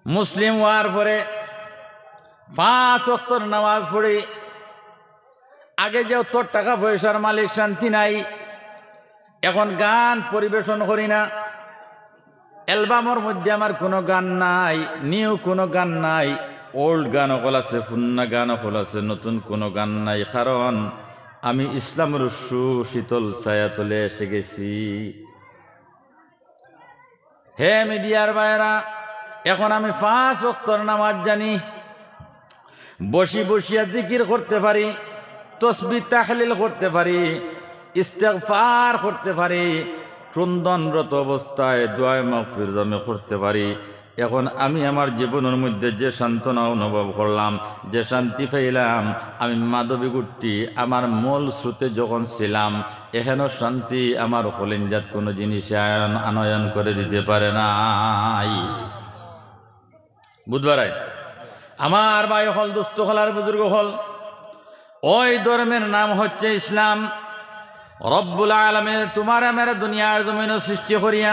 মুসলিম হওয়ার পরে 5 ওয়াক্তর নামাজ পড়ি। আগে যে তোর টাকা পয়সার মালিক শান্তি নাই, এখন গান পরিবেশন করি না। অ্যালবামের মধ্যে আমার কোনো গান নাই, নিউ কোনো গান নাই, ওল্ড গান সকল আছে, পুন্না গান সকল আছে, নতুন কোনো গান নাই। কারণ আমি ইসলামের শীতল ছায়া তলে এসে গেছি। হে মিডিয়ার ভাইরা, এখন আমি 5 ওয়াক্তর নামাজ জানি, বসিয়া জিকির করতে পারি, তসবিহ তাহলিল করতে পারি, ইস্তেগফার করতে পারি, ক্রন্দনরত অবস্থায় দোয়া মাগফিরাত আমি করতে পারি। এখন আমি আমার জীবনের মধ্যে যে সান্ত্বনা অনুভব করলাম, যে শান্তি পাইলাম, আমি মাধবী গুট্টি আমার মূল স্রোতে যখন ছিলাম, এখানেও শান্তি আমার কলিজাত কোনো জিনিস আনয়ন করে দিতে পারে নাই। বুধবার আমার ভাই হল, দুস্থ হল আর বুজুর্গ হল, ওই ধর্মের নাম হচ্ছে ইসলাম। রব্বুল আলামিন তোমার আমার দুনিয়ার জমিন সৃষ্টি করিয়া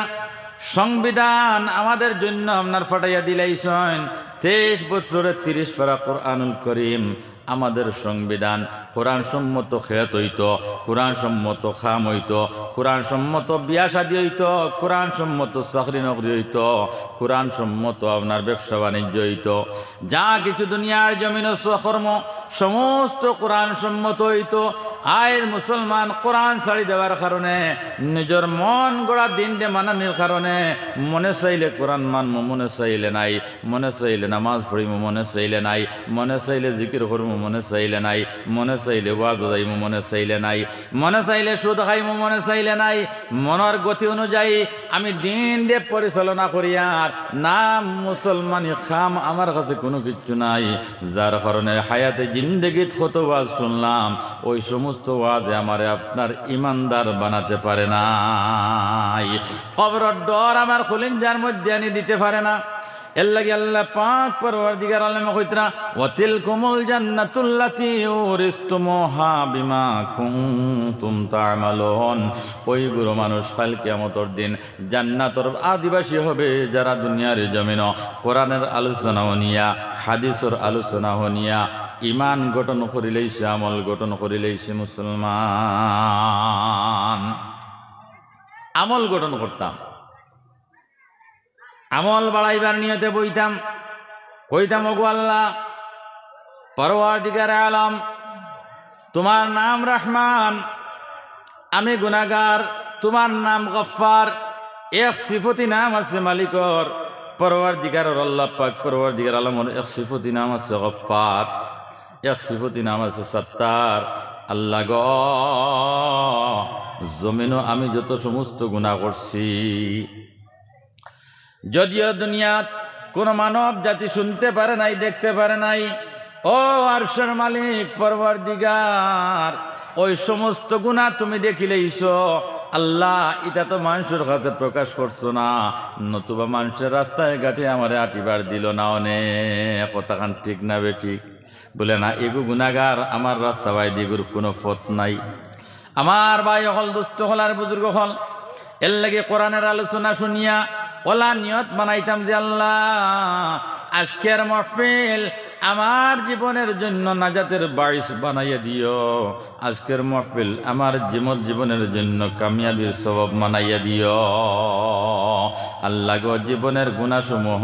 সংবিধান আমাদের জন্য আপনার ফাটাইয়া দিলাইছেন। 23 বছরে 30 পারা কোরআনুল করিম আমাদের সংবিধান। কোরআন সম্মত খেত হইত, কোরআন সম্মত খাম হইত, কোরআন সম্মত বিয়া শাদী হইত, কোরআন সম্মত চাকরি নকরি হইত, কোরআন সম্মত আপনার ব্যবসা বাণিজ্য হইত। যা কিছু দুনিয়ার জমিন কর্ম সমস্ত কোরআন সম্মত হইত। আয়ের মুসলমান কোরআন ছাড়ি দেওয়ার কারণে, নিজের মন গড়া দিনকে মানানির কারণে, মনে চাইলে কোরআন মানব, মনে চাইলে নাই, মনে চাইলে নামাজ পড়িব, মনে চাইলে নাই, মনে চাইলে জিকির করবো, মনে চাইলে নাই, মনে চাইলে ওয়াজ যাইব, মনে চাইলে নাই, মনে চাইলে সুদ খাইব, মনে চাইলে নাই। মনের গতি অনুযায়ী আমি দিন দিয়ে পরিচালনা করি, আর নাম মুসলমানি খাম আমার কাছে কোনো কিছু নাই। যার কারণে হায়াতে জিন্দেগিত কত ওয়াজ শুনলাম, ওই সমস্ত ওয়াজে আমারে আপনার ইমানদার বানাতে পারে নাই। কবরের ডর আমার কলিজার মধ্যে আনি দিতে পারে না। এর লাগি আল্লাহ পাক পরওয়ারদিগার আলম কইতরা, ওয়াতিলকুমুল জান্নাতুল্লাতী উরিসতুমুহা বিমা কুনতুম তা'মালুন। ওই গুরু মানুষ কাল কিয়ামতের দিন জান্নাতের আদিবাসী হবে, যারা দুনিয়ার জমিন কোরআনের আলোচনা হনিয়া, হাদিসের আলোচনা হনিয়া ইমান গঠন করিলেইছে, আমল গঠন করিলেইছে। মুসলমান আমল গঠন করতাম, আমল বাড়াইবার নিয়তে বইতাম, কইতাম ওগো আল্লাহ পরওয়ারদিগার আলম, তোমার নাম রহমান, আমি গুনাহগার, তোমার নাম গফফার। এক সিফতি নাম আছে মালিকর, পরওয়ারদিগার আল্লাহ পাক পরওয়ারদিগার আলমের এক সিফতি নাম আছে গফফার, এক সিফতি নাম আছে সত্তার। আল্লাহ গো, জমিনও আমি যত সমস্ত গুনাহ করছি, যদিও দুনিয়াত কোন মানব জাতি শুনতে পারে নাই, দেখতে পারে নাই, ও আরশের মালিক পরওয়ারদিগার, ওই সমস্ত গুনাহ তুমি দেখিলেইছ। আল্লাহ এটা তো মানুষের কাছে প্রকাশ করছো না, নতুবা মানুষের রাস্তায় ঘাটে আমারে আটিবার দিল না। অনেক কথাখান ঠিক না বে ঠিক বলে না, এগু গুনাহগার, আমার রাস্তা ভাই দিগুর কোনো পথ নাই। আমার ভাই হল, দুস্থ হল আর বুজুর্গ হল, এর লাগে কোরআনের আলোচনা শুনিয়া ওলা নিয়ত বানাইতাম যে আল্লাহ আজকের মাহফিল আমার জীবনের জন্য নাজাতের বাইস বানাইয়া দিও, আজকের মাহফিল আমার জীবনের জন্য কামিয়াবির সবব বানাইয়া দিও। আল্লাহ গো, জীবনের গুনাহসমূহ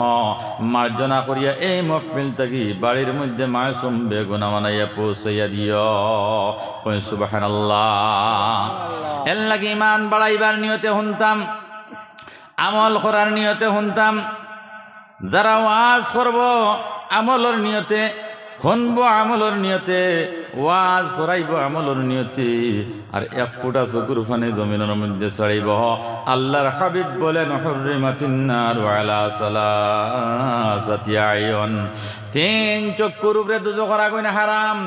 মার্জনা করিয়া এই মাহফিল থাকি বাড়ির মধ্যে মাসুম বেগুনা বানাইয়া পৌঁছাইয়া দিও। কই সুবহানাল্লাহ। এর লাগি ইমান বাড়াইবার নিয়তে শুনতাম, আমল করার নিয়তে শুনতাম। যারা ওয়াজ করব আমলের নিয়তে, শুনবো আমলের নিয়তে, ওয়াজ করাইব আমলের নিয়তে, আর এক ফুটা চকুর ফানি জমিনের মধ্যে ছাড়িব। আল্লাহর হাবিব বলেন, হুররিমাতিন নারু আলা সালাসাতি আইয়ুন, 3 চক্ষুর উপরে দুজখের আগুন হারাম।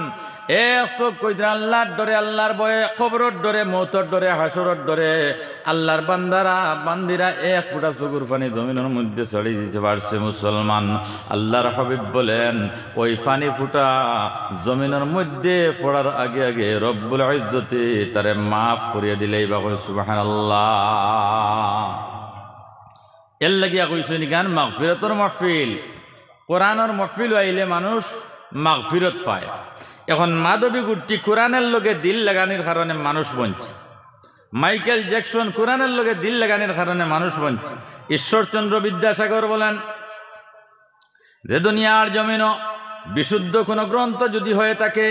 এক চোখ কইতে আল্লাহর ডরে, আল্লাহর ভয়ে, কবরের ডরে, মৌতের ডরে, হাসরের ডরে আল্লাহর বান্দারা বান্দিরা এক ফুটা চকুর পানি জমিনের মধ্যে ছড়িয়ে দিতে পারছে। মুসলমান, আল্লাহর হাবিব বলেন, ওই পানি ফুটা জমিনের মধ্যে পড়ার আগে আগে রব্বুল ইজ্জতে তারে মাফ করিয়া দিলেই বা কই সুবহানাল্লাহ। এর লাগিয়া কইছেন গান মাগফিরাতুর মাহফিল। কোরআনের মহফিল আইলে মানুষ মাগফিরত পায়। এখন মাধবী গুট্টি কোরআনের লগে দিল লাগানির কারণে মানুষ বঞ্চিত। মাইকেল জ্যাকসন কোরআনের লগে দিল লাগানির কারণে মানুষ বঞ্চিত। ঈশ্বরচন্দ্র বিদ্যাসাগর বলেন যে দুনিয়ার জমিনও বিশুদ্ধ কোনো গ্রন্থ যদি হয়ে থাকে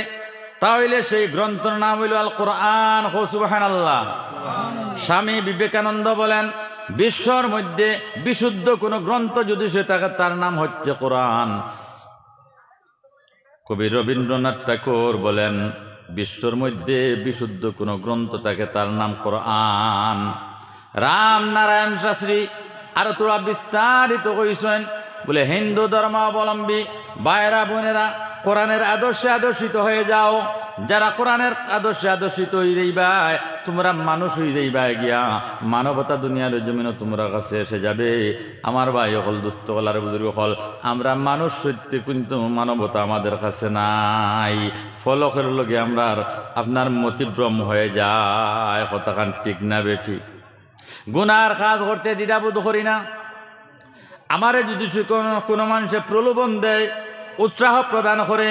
তাহলে সেই গ্রন্থের নাম হইল আল কোরআন। সুবহানাল্লাহ। স্বামী বিবেকানন্দ বলেন বিশ্বর মধ্যে বিশুদ্ধ কোনো গ্রন্থ যদি সে থাকে তার নাম হচ্ছে কোরআন। কবি রবীন্দ্রনাথ ঠাকুর বলেন বিশ্বর মধ্যে বিশুদ্ধ কোনো গ্রন্থ থাকে তার নাম কোরআন। রাম নারায়ণ শাস্ত্রী আরো তোরা বিস্তারিত কইছেন বলে হিন্দু ধর্মাবলম্বী ভাইরা বোনেরা কোরআনের আদর্শে আদর্শিত হয়ে যাও। যারা কোরআনের আদর্শে আদর্শিত হয়ে যাইবাই তোমরা মানুষ হয়ে যাইবাই গিয়া মানবতা দুনিয়ার জমিনও তোমরা কাছে এসে যাবে। আমার ভাই হল দুস্থ হল আর বুজুর্গ হল আমরা মানুষ সত্য কিন্তু মানবতা আমাদের কাছে নাই। ফলকের লগে আমরা আপনার মতিভ্রম হয়ে যায়। কথাখান ঠিক না বেঠিক? গুনার কাজ করতে দ্বিধাবোধ করি না। আমারে যদি কোনো মানুষে প্রলোভন দেয় উৎসাহ প্রদান করে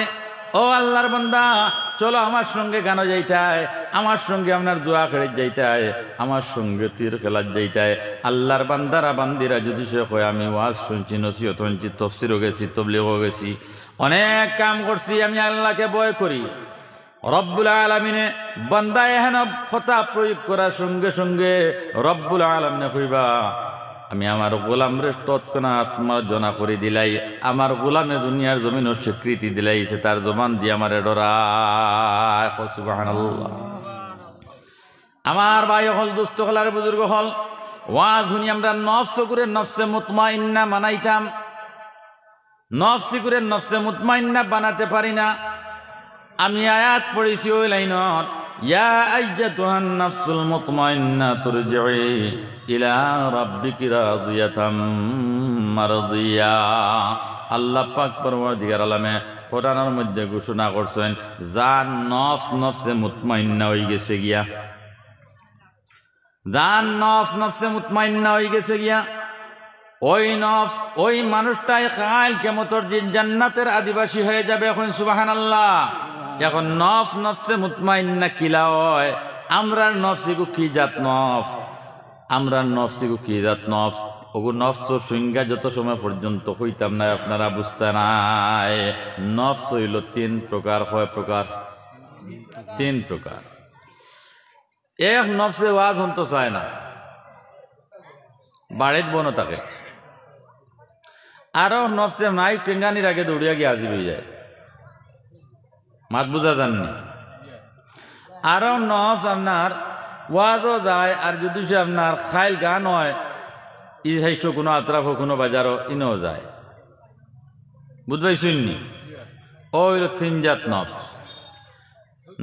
ও আল্লাহর বান্দা চলো আমার সঙ্গে গান যাইতায়, আমার সঙ্গে আপনার দোয়া খেলে যাইতায়, আমার সঙ্গে তীর খেলার যাইতায়, আল্লাহর বান্দারা বান্দিরা যদি সে কয় আমি ওয়াজ শুনছি, নসিহত শুনছি, তফসিরও গেছি, তবলিগও গেছি, অনেক কাম করছি, আমি আল্লাহকে ভয় করি, রব্বুল আলামিনে বান্দা এহেন কথা প্রয়োগ করার সঙ্গে সঙ্গে রব্বুল আলামিনে কইবা আমি আমার গোলামরে তৎক্ষণাৎ মার্জনা করে দিলাই, আমার গোলামে দুনিয়ার জমিন স্বীকৃতি দিলাইছে, তার জবান দিয়ে আমার ডরায়। সুবহানাল্লাহ। আমার ভাই হল দুস্থ হলার বুজুর্গ হল ওয়াজ শুনি আমরা নফস করে নফসে মুতমাইন্না বানাইতাম, নফসি করে নফসে মুতমাইন্না বানাতে পারি না। আমি আয়াত পড়েছি ওই লাইনত ইয়া আইয়াতুহান নাফসুল মুতমাইন্না তুরজিই ইলা রাব্বিকি রাদিয়াতাম মারদিয়া। আল্লাহ পাক পরওয়ারদিগার আলমে কোরআনের মধ্যে ঘোষণা করছেন যার নফস নফসে মুতমাইন্না হয়ে গেছে গিয়া, যার নফস নফসে মুতমাইন্না হয়ে গেছে গিয়া ওই নফস ওই মানুষটাই কাল কিয়ামতের দিন জান্নাতের আদিবাসী হয়ে যাবে। এখন সুবহানাল্লাহ। এখন নফস নফসে মুতমাইন্না কিলা হয়? আমরার নফসিগু কি জাত নফস, আমরার নফসিগু কি জাত নফস? ওগু নফস সংজ্ঞা যত সময় পর্যন্ত হইতাম না আপনারা বুঝতে নাই। নফস হইল 3 প্রকার। কয় প্রকার? 3 প্রকার। এক নফসে ওয়াজ হতে চায় না, বাড়িত বনো থাকে। আরো নফসে নাই টেঙ্গানির আগে দৌড়িয়া গিয়ে হাজির হয়ে যায়। মাত বুঝা যাননি? আরো নফস আপনার ওয়াজও যায়, আর যদি সে আপনার খাইল গান হয় ই হাইস কোনো আত্রাফ কোনো বাজারও ইনও যায়। বুঝবাই শুননি? ও হইল 3 জাত নফস।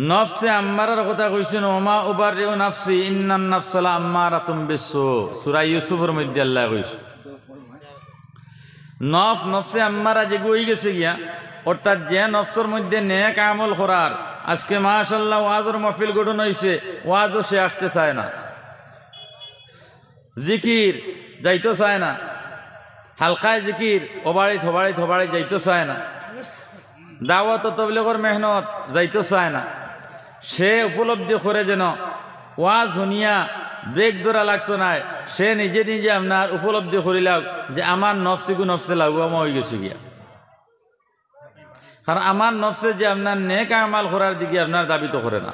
নফসে আম্মারার কথা কইছেন ওমা উবারিউ নাফসি ইন্নান নাফসালা আম্মারাতুম বিসসু। সূরা ইউসুফের মধ্যে আল্লাহ কইছে নফসে আম্মারা যে গই গেছে গিয়া, অর্থাৎ যে নফসের মধ্যে নেক আমল করার আজকে মাশাআল্লাহ ওয়াজের মাহফিল গঠন হইছে, ওয়াজও সে আসতে চায় না, জিকির যাইতো চায় না, হালকায় জিকির ওবাড়িত হবাড়িত হবাড়িত যাইতো চায় না, দাওয়াত তবলিগের মেহনত যাইতো চায় না। সে উপলব্ধি করে যেন ওয়াজ শুনিয়া ব্রেক ধরা লাগতো না, সে নিজে নিজে আপনার উপলব্ধি করিলাম যে আমার নফসিগু নফসে লাগুয়ামা হয়ে গেছে গিয়া। কারণ আমার নফসে যে আপনার নেক আমাল করার দিকে আপনার দাবি তো করে না,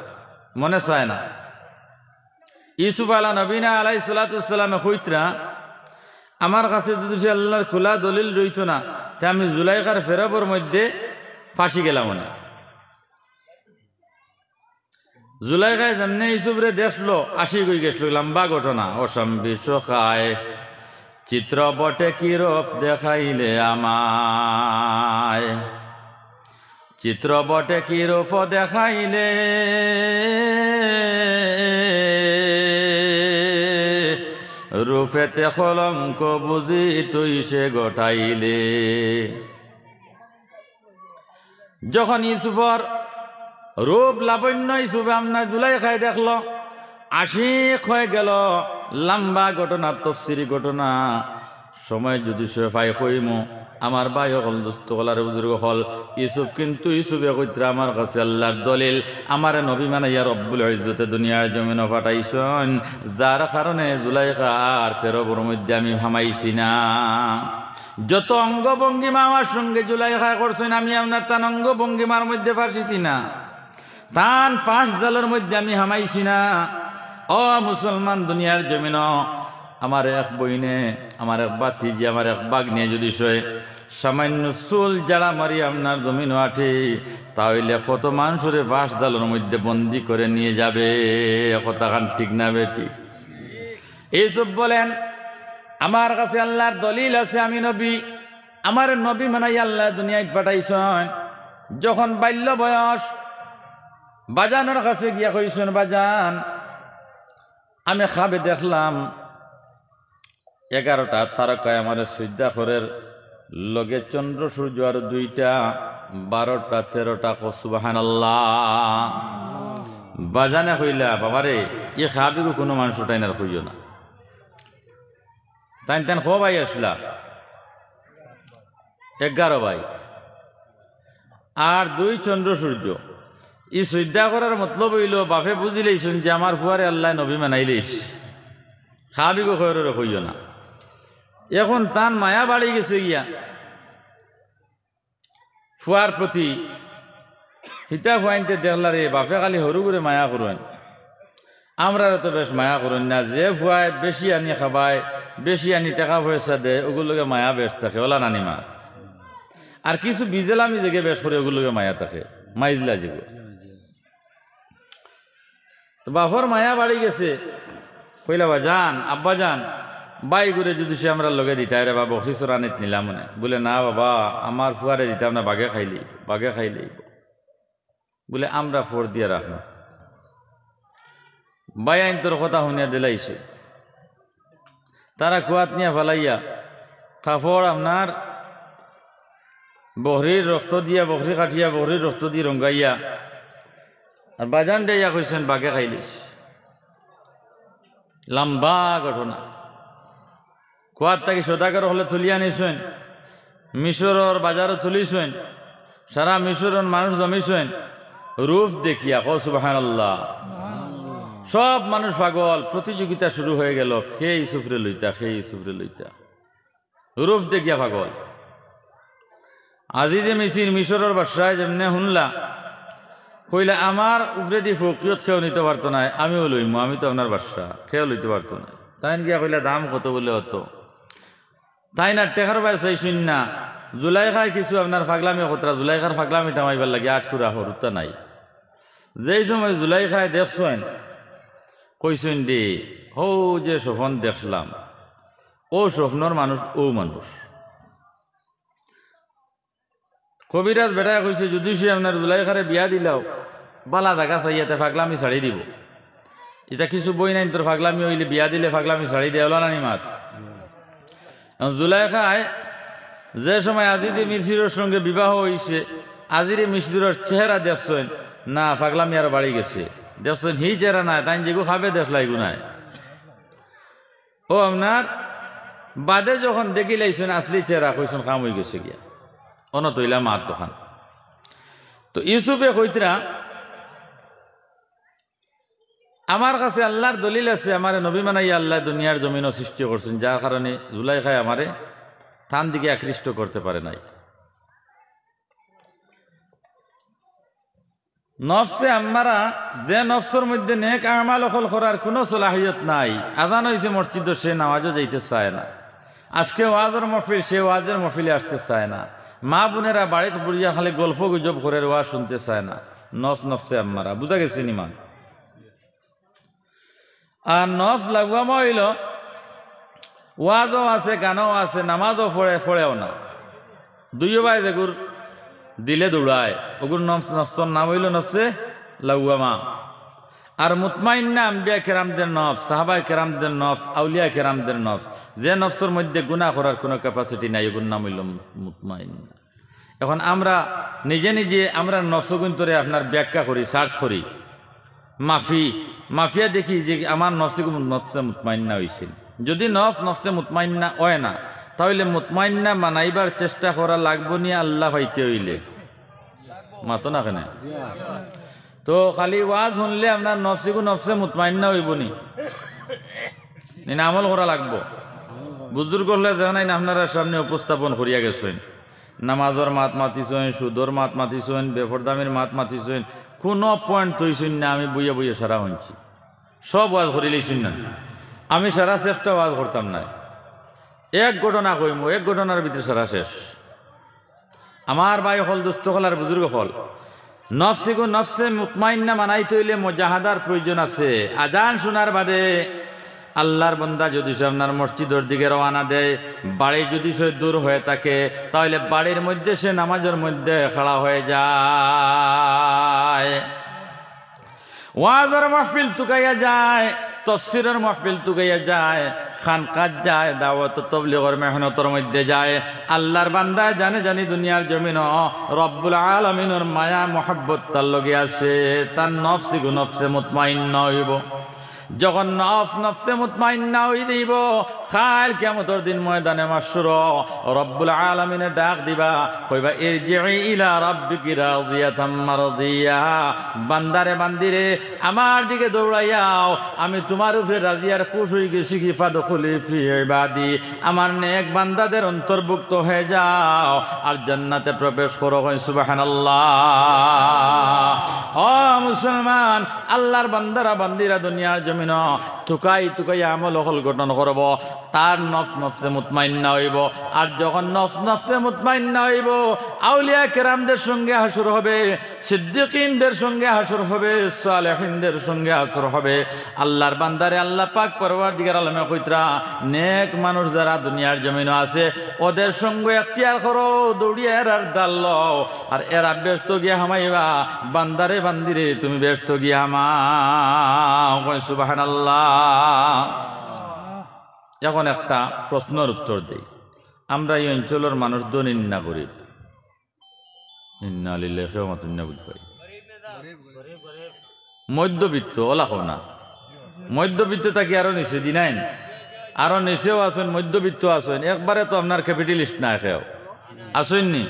মনে চায় না। ইউসুফ আলা নবীনা আলাইহিস সালাতু ওয়াস সালামে কইতরা আমার কাছে যদি সে আল্লাহর খোলা দলিল রইতো না তা আমি জুলাইখার ফেরবর মধ্যে ফাঁসি গেলাম না। জুলাইখায় যেমনি ইউসুফরে দেখলো আসি গই গেছিল, লম্বা ঘটনা। অসম্বিষ খায় চিত্র বটে কি রূপ দেখাইলে আমায়, চিত্র বটে কি রূপ দেখাইলে রূপেতে কলঙ্ক বুঝি তুই সে গটাইলে। যখন ইউসুফর রূপ লাবণ্য ইউসুফে আপনার জুলাইখায় দেখলো, আশিক হয়ে গেল। লম্বা ঘটনা, তফসিরি ঘটনা, সময় যদি সে পাই কইমু আমার ভাই হল দোস্ত হলার বুজুর্গ হল ইউসুফ কিন্তু ইউসুফে কইত্রা আমার কাছে আল্লাহর দলিল আমার নবী মানাইয়া রব্বুল ইজ্জতে দুনিয়ার জমিন পাঠাইছেন যার কারণে জুলাইখা আর ফেরোবর মধ্যে আমি হামাইছি না যত অঙ্গভঙ্গিমা আমার সঙ্গে জুলাইখা করছেন আমি আপনার তান অঙ্গভঙ্গিমার মধ্যে পারছি না তান ফাঁস জালের মধ্যে আমি হামাইছি না ও মুসলমান দুনিয়ার জমিন আমার এক বইনে আমার এক বাতিজি আমার এক বাঘ নিয়ে যদি শোয় সামান্য চুল যারা মারি আপনার জমিন আঠে তাহলে কত মানুষের ফাঁস জালের মধ্যে বন্দি করে নিয়ে যাবে কথা খান ঠিক না বেটি এইসব বলেন আমার কাছে আল্লাহর দলিল আছে আমি নবী আমার নবী মানাই আল্লাহ দুনিয়ায় পাঠাইছেন যখন বাল্য বয়স বাজানোর কাছে গিয়া কইছেন বাজান আমি খাবে দেখলাম 11টা তারকায় আমার সূর্যাখরের লগে চন্দ্র সূর্য আর 2টা 12টা 13টা সুবহানাল্লাহ বাজানে কইলা বাবারে এ খাবিগো কোনো মানুষ টাইনার কইও না তাই তেন খো ভাই আসলা 11 ভাই আর 2 চন্দ্র সূর্য ই সূর্যা করার মতলব হইল বাপে বুঝিলেইছেন যে আমার ফুয়ারে আল্লাহ নবী মানাইলেইস খাবিগো খয়রে কইও না এখন তান মায়া বাড়ি গেছে গিয়া ফুয়ার প্রতি হিতা ফুয়াইনতে দেখলা রে বাপে খালি হরু করে মায়া করেন আমরা তো বেশ মায়া করেন না যে ফুয়ায় বেশি আনি খাবায় বেশি আনি টাকা পয়সা দেয় ওগুলোকে মায়া বেশ থাকে ওলা নানি মা আর কিছু বিজেলামি জেগে বেশ করে ওগুলোকে মায়া থাকে মাইজলা যেগুলো তো বাপর মায়া বাড়ি গেছে কইলা বা যান আব্বা যান বাই করে যদি সে আমরা লগে দিতাই রে বা বকশিসর আনিত নিলাম মনে বলে না বাবা আমার ফুয়ারে দিতাম না বাঘে খাইলেই বলে আমরা ফোর দিয়ে রাখবো বাই আইন তোর কথা শুনিয়া দিলাইছে তারা কুয়াত নিয়ে ফেলাইয়া কাপড় আপনার বহরির রক্ত দিয়া বকরি কাটিয়া বহরির রক্ত দিয়ে রঙ্গাইয়া আর বাজান দেয়া কইছেন বাঘে খাইলিস লম্বা ঘটনা কুয়ার তাকে সদাগর হলে তুলিয়া নিছেন মিশরের বাজারও তুলিছেন সারা মিশরের মানুষ জমিছেন রূপ দেখিয়া কও সুবহানাল্লাহ সব মানুষ পাগল প্রতিযোগিতা শুরু হয়ে গেল খেয়ে ইসুফরে লইতা রূপ দেখিয়া পাগল আজি যে মিশরের বাসায় যেমনে শুনলা কইলা আমার উপরে দি ফকিয়ত খেয়েও নিতে পারতো না আমিও লইমু আমি তো আপনার বাসা খেয়েও লইতে পারতো না তাই গিয়া কইলা দাম কত বলে হতো তাই না টেকার বাসাই শুন না জুলাইখায় কিছু আপনার ফাগলামি কতরা জুলাইখার ফাগলামি টামাইবার লাগে আটকুরা হরুতা নাই যেই সময় জুলাইখায় দেখছেন কইছেন দে হো যে স্বপ্ন দেখলাম ও স্বপ্নর মানুষ ও মানুষ কবিরাজ বেটায় কইছে যদি সে আপনার জুলাইখারে বিয়া দিলাও বালা জাগা চাইয়াতে ফাগলামি ছাড়ি দিব এটা কিছু বই নাই তোর ফাগলামি হইলে বিয়া দিলে ফাগলামি ছাড়ি দেওয়া না নি মাত জুলাইখায় যে সময় আজিজে মিশিরের সঙ্গে বিবাহ হয়েছে আজিরে মিশিরের চেহারা দেখছেন না ফাগলামি আর বাড়ি গেছে দেখছেন হি চেহারা নাই তাই যেগু খাবে দেখলাই গুনায় ও আপনার বাদে যখন দেখি লাইছেন আসলি চেহারা কইছেন কাম হয়ে গেছে গিয়া অনতইলা মাত তখন তো ইউসুফে কইতরা আমার কাছে আল্লাহর দলিল আছে আমার নবী মানাইয়া আল্লাহ দুনিয়ার জমিনও সৃষ্টি করছেন যার কারণে জুলাইখায় আমারে থান দিকে আকৃষ্ট করতে পারে নাই নফসে আম্মারা যে নফসের মধ্যে নেক আমাল অকল করার কোনো সলাহিয়ত নাই আজান হয়েছে মসজিদ সে নামাজও যাইতে চায় না আজকে ওয়াজের মহফিল সে ওয়াজের মহফিলে আসতে চায় না মা বোনেরা বাড়িতে বুড়িয়া খালি গল্প গুজব করে ওয়াজ শুনতে চায় না নফসে আম্মারা বুঝা গেছে নিমান আর নফস লাগুয়ামা হইল ওয়াজও আছে গানও আছে নামাজও পড়েও না দুইও ভাই যেগুর দিলে দৌড়ায় ওগুর নফসর নাম হইল নফসে লাগুয়ামা আর মুতমাইন্না আম্বিয়া কেরামদের নফস সাহাবাই কেরামদের নফস আউলিয়া কেরামদের নফস যে নফসের মধ্যে গুনাহ করার কোনো ক্যাপাসিটি নাই ওগুর নাম হইল মুতমাইন্না এখন আমরা নিজে নিজে আমরা নফসগুণ ধরে আপনার ব্যাখ্যা করি সার্চ করি মাফিয়া দেখি যে আমার নফসে মুতমাইন্না হয়েছিল যদি নফসে মুতমাইন্না হয় না তাহলে মুতমাইন্না বানাইবার চেষ্টা করা লাগবো নি আল্লাহ হইতে হইলে মাতো না কেন তো খালি ওয়াজ শুনলে আপনার নফসিকু নফসে মুতমাইন্না হইব নি আমল করা লাগবো বুজুর্গ হলে জানাই না আপনারা সামনে উপস্থাপন করিয়া গেছেন নামাজর মাত মাতিছেন সুদর মাত মাতিছেন বেফরদামির মাত মাতিছেন কোনো পয়েন্ট তৈছেন না আমি বইয়া বইয়া সারা হইছি সব ওয়াজ করিলেছেন না আমি সারা চেষ্টা ওয়াজ করতাম না এক ঘটনা কইমু এক ঘটনার ভিতরে সারা শেষ আমার ভাই হল দুস্থ হল আর বুজুর্গ হল নফসিকু নফসে মুতমাইন্না মানাইতে হইলে মুজাহাদার প্রয়োজন আছে আজান শোনার বাদে আল্লাহর বান্দা যদি সে আপনার মসজিদের দিকে রওনা দেয় বাড়ি যদি সে দূর হয়ে থাকে তাহলে বাড়ির মধ্যে সে নামাজের মধ্যে খাড়া হয়ে যায় ওয়াজের মাহফিল তুকাইয়া যায় তফসিরের মাহফিল তুকাইয়া যায় খানকাত যায় দাওয়াত তাবলীগের মেহনতের মধ্যে যায় আল্লাহর বান্দা জানে জানি দুনিয়ার জমিন রব্বুল আলামিনের মায়া মোহাব্বত তার লগে আছে তার নফসিকু নফসে মুতমাইন্না হইব যখন নফসে মুতমাইন্না হই দিব খাল কিয়ামতের দিন ময়দানে মাশর রব্বুল আলামিনে ডাক দিবা কইবা ইরজিই ইলা রাব্বিকি রাদিয়াতাম মারদিয়া বান্দারে বান্দিরে আমার দিকে দৌড়াইয়াও আমি তোমার উপরে রাজি আর খুশ হয়ে গেছি কি ফাদখুলি ফি ইবাদি আমার নেক বান্দাদের অন্তর্ভুক্ত হয়ে যাও আর জান্নাতে প্রবেশ করো সুবহানাল্লাহ ও মুসলমান আল্লাহর বান্দারা বান্দিরা দুনিয়ার জমিন তুকাই তুকাই আমল হল গঠন করব তার নফসে মুতমাইন্না হইব আর যখন নফসে মুতমাইন্না হইব আউলিয়া কেরামদের সঙ্গে হাসর হবে সিদ্দিকিনদের সঙ্গে হাসর হবে সালেহিনদের সঙ্গে হাসর হবে আল্লাহর বান্দারে আল্লাহ পাক পরওয়ারদিগার আলমে কইতরা নেক মানুষ যারা দুনিয়ার জমিনে আছে ওদের সঙ্গে এখতিয়ার করো দৌড়িয়ে এরার দাল লও আর এরা ব্যস্ত গিয়া হামাইবা বান্দারে বান্দিরে তুমি ব্যস্ত গিয়া হামাও সুবহানাল্লাহ এখন একটা প্রশ্নের উত্তর দেই আমরা এই অঞ্চলের মানুষ দৈনিক না গরিব মধ্যবিত্ত ওলাখ না মধ্যবিত্ত থাকি আরো নিচে দিনাইন আরো নিচেও আছেন মধ্যবিত্ত আছেন একবারে তো আপনার ক্যাপিটালিস্ট না একেও আসেননি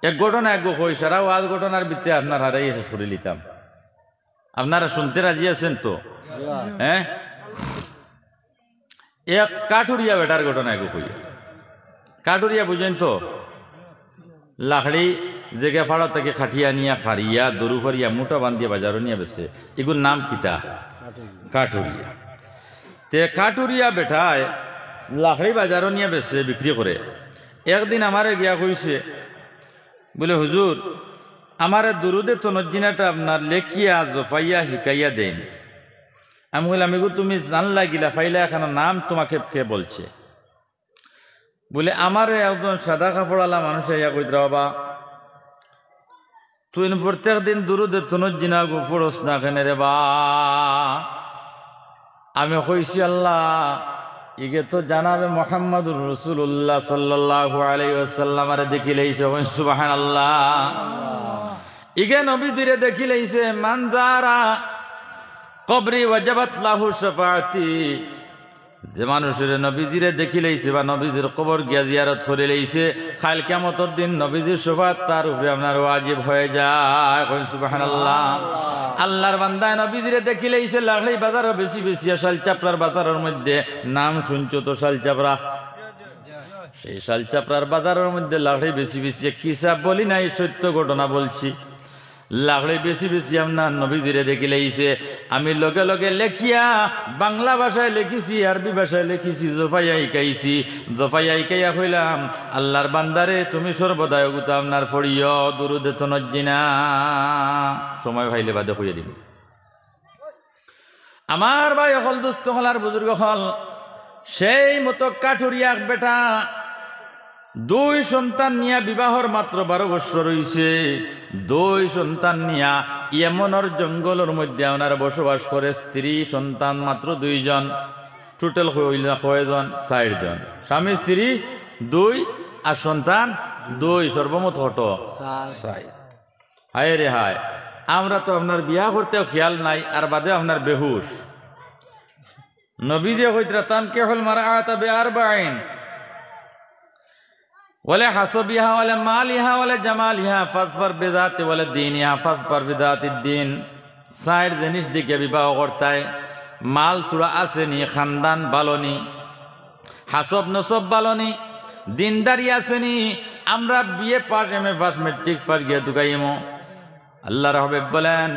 এক ঘটনা এক কই সারা ওয়াজ ঘটনার ভিতরে আপনার হারাই শেষ করে লিতাম আপনারা শুনতে রাজি আছেন তো হ্যাঁ এক কাঠুরিয়া বেটার ঘটনা এক কইয়া কাঠুরিয়া বুঝেন তো লাখড়ি জেগে ফাড়া থেকে খাটিয়া নিয়া ফারিয়া দরু ফারিয়া মোটা বান্ধিয়া বাজারও নিয়ে বেছে এগুলোর নাম কিতা কাঠুরিয়া তে কাঠুরিয়া বেটায় লাখড়ি বাজারও নিয়ে বেছে বিক্রি করে একদিন আমারে গিয়া কইছে বলে হুজুর আমার দুরুদে তনজ্জিনাটা আপনার লেখিয়া জফাইয়া শিকাইয়া দেন আমি বললাম এগু তুমি জানলা গিলা ফাইলা এখন নাম তোমাকে কে বলছে বলে আমার একজন সাদা কাপড়ওয়ালা মানুষ ইয়া কইতরা বাবা তুই প্রত্যেক দিন দুরুদে তনজ্জিনা গু ফরস না কেনে রে বা আমি কইছি আল্লাহ ইগে তো জানাবে মুহাম্মাদুর রাসূলুল্লাহ সাল্লাল্লাহু আলাইহি ওয়াসাল্লাম আরে দেখিলেইছে সুবহানাল্লাহ ইগে নবীজিরে দেখিলেইছে মানজারা কবরি ওয়াজাবাত লাহু শাফাআতি যে মানুষের নবীজিরে দেখিলেইছে বা নবীজির কবর গিয়া জিয়ারত করে লইছে কাল কিয়ামতের দিন নবীজির শাফাআত তার উপরে আপনার ওয়াজিব হয়ে যায় সুবহানাল্লাহ আল্লাহর বান্দা নবীজিরে দেখিলেইছে লাখড়ি বাজারও বেশি বেশি শাল চাপড়ার বাজারের মধ্যে নাম শুনছো তো শাল চাপড়া সেই শাল চাপড়ার বাজারের মধ্যে লাখড়ি বেশি বেশি কি সাব বলি নাই সত্য ঘটনা বলছি লাখড়ি বেশি বেশি আপনার নবীজিরে দেখিলেইছে আমি লগে লগে লেখিয়া বাংলা ভাষায় লিখিছি আরবি ভাষায় লিখিছি জফাইয়া শিকাইছি জফাইয়া শিকাইয়া কইলাম আল্লাহর বান্দারে তুমি সর্বদাই গুতা আপনার ফড়িয় দুরুদে তনজ্জিনা সময় ভাইলে বাদে কইয়া দিন আমার ভাই হল দুস্থ হল আর বুজুর্গ হল সেই মতো কাঠুরিয়া বেটা দুই সন্তান নিয়া বিবাহর মাত্র 12 বছর হইছে দুই সন্তান নিয়া ইয়েমনের জঙ্গলের মধ্যে ওনারা বসবাস করে স্ত্রী সন্তান মাত্র 2 জন টোটাল কয়জন 4 জন স্বামী স্ত্রী 2 আর সন্তান 2 সর্বমোট কত 4 হায় রে হায় আমরা তো আপনার বিয়া করতেও খেয়াল নাই আর বাদে আপনার বেহুশ নবী যে কইতরা তানকিহুল মারআতা বিআরবাইন ওয়ালা হাসাবিহা ওয়ালা মালিহা ওয়ালা জামালিহা ফাসফার বিযাতি ওয়ালা দীনিহা ফাসফার বিযাতিদ দ্বীন। 4 জিনিস দিকে বিবাহ করতায়। মাল তুরা আসেনি, খানদান বালনি, হাসব নসব বালনি, দিনদারি আসেনি। আমরা BA pass, MA pass, matric pass গিয়ে দুকাইমো। আল্লাহর হাবিব বলেন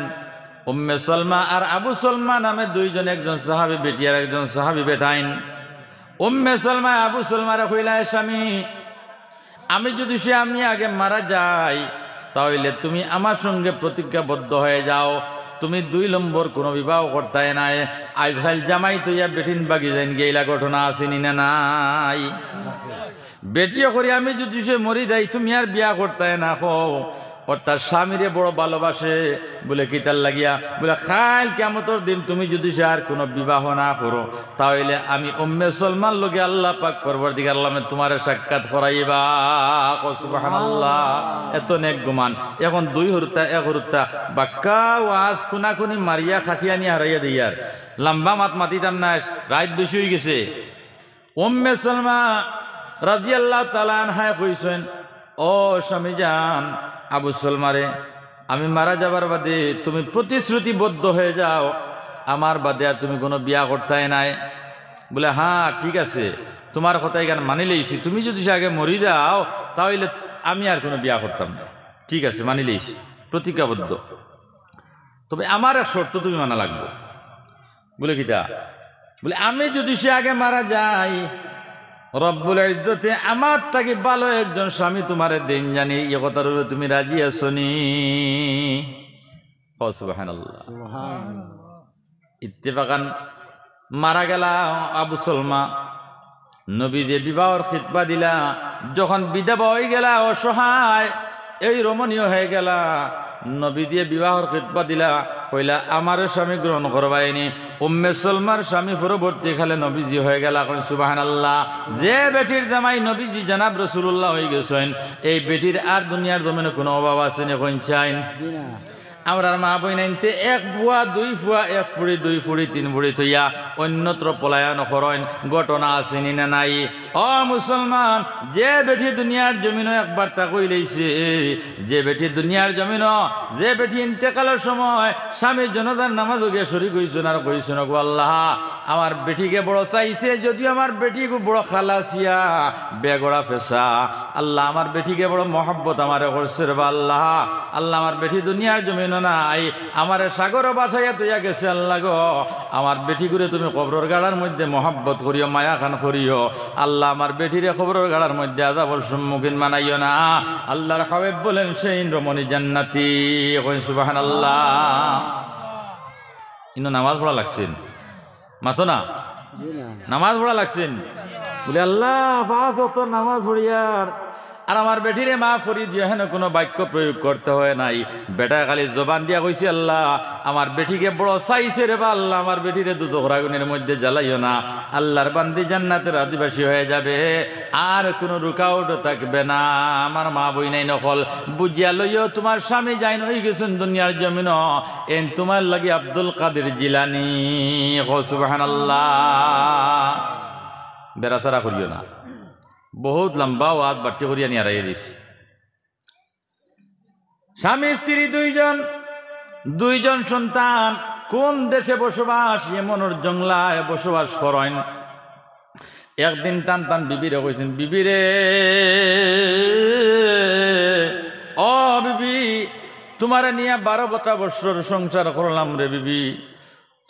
উম্মে সালমা আর আবু সালমা নামে দুইজন, একজন সাহাবী বেটি আর একজন সাহাবী বেটাইন। উম্মে সালমা আবু সালমারে কইলা, স্বামী আমি যদি সে আমি আগে মারা যাই তাহলে তুমি আমার সঙ্গে প্রতিজ্ঞাবদ্ধ হয়ে যাও, তুমি 2 নম্বর কোনো বিবাহ করতাই নাই। আজকাল জামাই তুইয়া বেটিন বাগি যাইন গেইলা ঘটনা আসেনি না নাই? বেটিও করি আমি যদি সে মরি যাই তুমি আর বিয়া করতাই না। অর্থাৎ স্বামীরে বড় ভালোবাসে বলে কিতার লাগিয়া বলে খাইল কিয়ামতের দিন তুমি যদি সে আর কোনো বিবাহ না করো তাহলে আমি উম্মে সালমান লগে আল্লাহ পাক পরবর্তীকার আলমে তোমারে সাক্ষাৎ করাইবা। সুবহানাল্লাহ, এত নেক গুমান। এখন 2 হরুতা 1 হরুতা বাক্কা ওয়াজ খুনাখুনি মারিয়া খাটিয়া নিয়ে হারাইয়া দিয়ার লম্বা মাত মাতিতাম না, রাত বেশি হয়ে গেছে। উম্মে সালমা রাদিয়াল্লাহু তাআলা আনহা কইছেন, ও স্বামী জান আবু সালমারে, আমি মারা যাবার বাদে তুমি প্রতিশ্রুতিবদ্ধ হয়ে যাও আমার বাদে আর তুমি কোনো বিয়া করতাই নাই। বলে হ্যাঁ ঠিক আছে, তোমার কথা এখানে মানি লইছি, তুমি যদি আগে মরি যাও তাহলে আমি আর কোনো বিয়া করতাম না। ঠিক আছে মানি লইছি, প্রতিজ্ঞাবদ্ধ, তবে আমার এক শর্ত তুমি মানা লাগবে। বলে কিটা? বলে আমি যদি সে আগে মারা যাই রব্বুল ইজ্জতে আমার থেকে ভালো একজন স্বামী তোমারে দেন জানি, এ কথার উপরে তুমি রাজি আছো নি? সুবহানাল্লাহ। ইত্তেফাকান মারা গেলা আবু সালমা, নবী যে বিবাহর খিতবা দিলা, যখন বিধবা হয়ে গেলা, অসহায় এই রমণীয় হয়ে গেলা, নবী দিয়ে বিবাহর খিতবা দিলা, কইলা আমার স্বামী গ্রহণ করবাইনি। উম্মে সালমার স্বামী পরবর্তী খালে নবীজি হয়ে গেল। এখন সুবহানাল্লাহ, যে বেটির জামাই নবীজি জানাব রাসূলুল্লাহ হয়ে গেছেন, এই বেটির আর দুনিয়ার জমিনে কোনো অভাব আছে না? কোন চাইন আমরা মা বই নাইনতে 1 ফুয়া 2 ফুয়া 1 ফুড়ি 2 ফুড়ি 3 ফুড়ি থইয়া অন্যত্র পলায়ন করেন, ঘটনা আসেনি না নাই? ও মুসলমান, যে বেটি দুনিয়ার জমিন একবার তা কই লইছে, যে বেটি দুনিয়ার জমিন, যে বেটি ইন্তেকালের সময় স্বামী জনতার নামাজ গিয়ে শরীক হইছেন আর কইছেন, গো আল্লাহ আমার বেটিকে বড় চাইছে, যদিও আমার বেটি বড় খালাসিয়া বেগড়া ফেসা, আল্লাহ আমার বেটিকে বড় মহব্বত আমারে করছে রে আল্লাহ। আল্লাহ আমার বেটি দুনিয়ার জমিন নাই, আমার সাগর বাসাইয়া তুইয়া গেছে। আল্লাহ গো আমার বেটি করে তুমি কবরের গাড়ার মধ্যে মহব্বত করিও, মায়া খান করিও। আল্লাহ আমার বেটিরে কবরের গাড়ার মধ্যে আযাবের সম্মুখীন বানাইও না। আল্লাহর হাবিব বলেন সেই রমণী জান্নাতি। সুবহানাল্লাহ। ইনো নামাজ পড়া লাগছেন মাতো না? নামাজ পড়া লাগছেন বলে আল্লাহ 5 ওয়াক্ত নামাজ পড়িয়ার আর আমার বেটিরে মাফ করি দিয়ে হেন কোনো বাক্য প্রয়োগ করতে হয় নাই। বেটা খালি জবান দিয়া কইছে আল্লাহ আমার বেটিকে বড় চাইছে রে বা আল্লাহ আমার বেটিরে দুজক আগুনের মধ্যে জ্বালাইও না। আল্লাহর বান্দি জান্নাতের আদিবাসী হয়ে যাবে, আর কোনো রুকাউট থাকবে না। আমার মা বই নাই নকল বুঝিয়া লইও, তোমার স্বামী যাইন হয়ে গেছেন দুনিয়ার জমিন, এন তোমার লাগি আব্দুল কাদের জিলানি। সুবহানাল্লাহ। বেড়াচারা করিও না, বহুত লম্বা ওয়াদ বাট্টি করিয়া নিয়ে হারাইয়া দিস। স্বামী স্ত্রী 2 জন সন্তান, কোন দেশে বসবাস? ইয়েমনের জংলায় বসবাস করেন। একদিন টান বিবিরে কইছেন, বিবিরে ও বিবি তোমারে নিয়ে 12 বছর সংসার করলাম রে বিবি,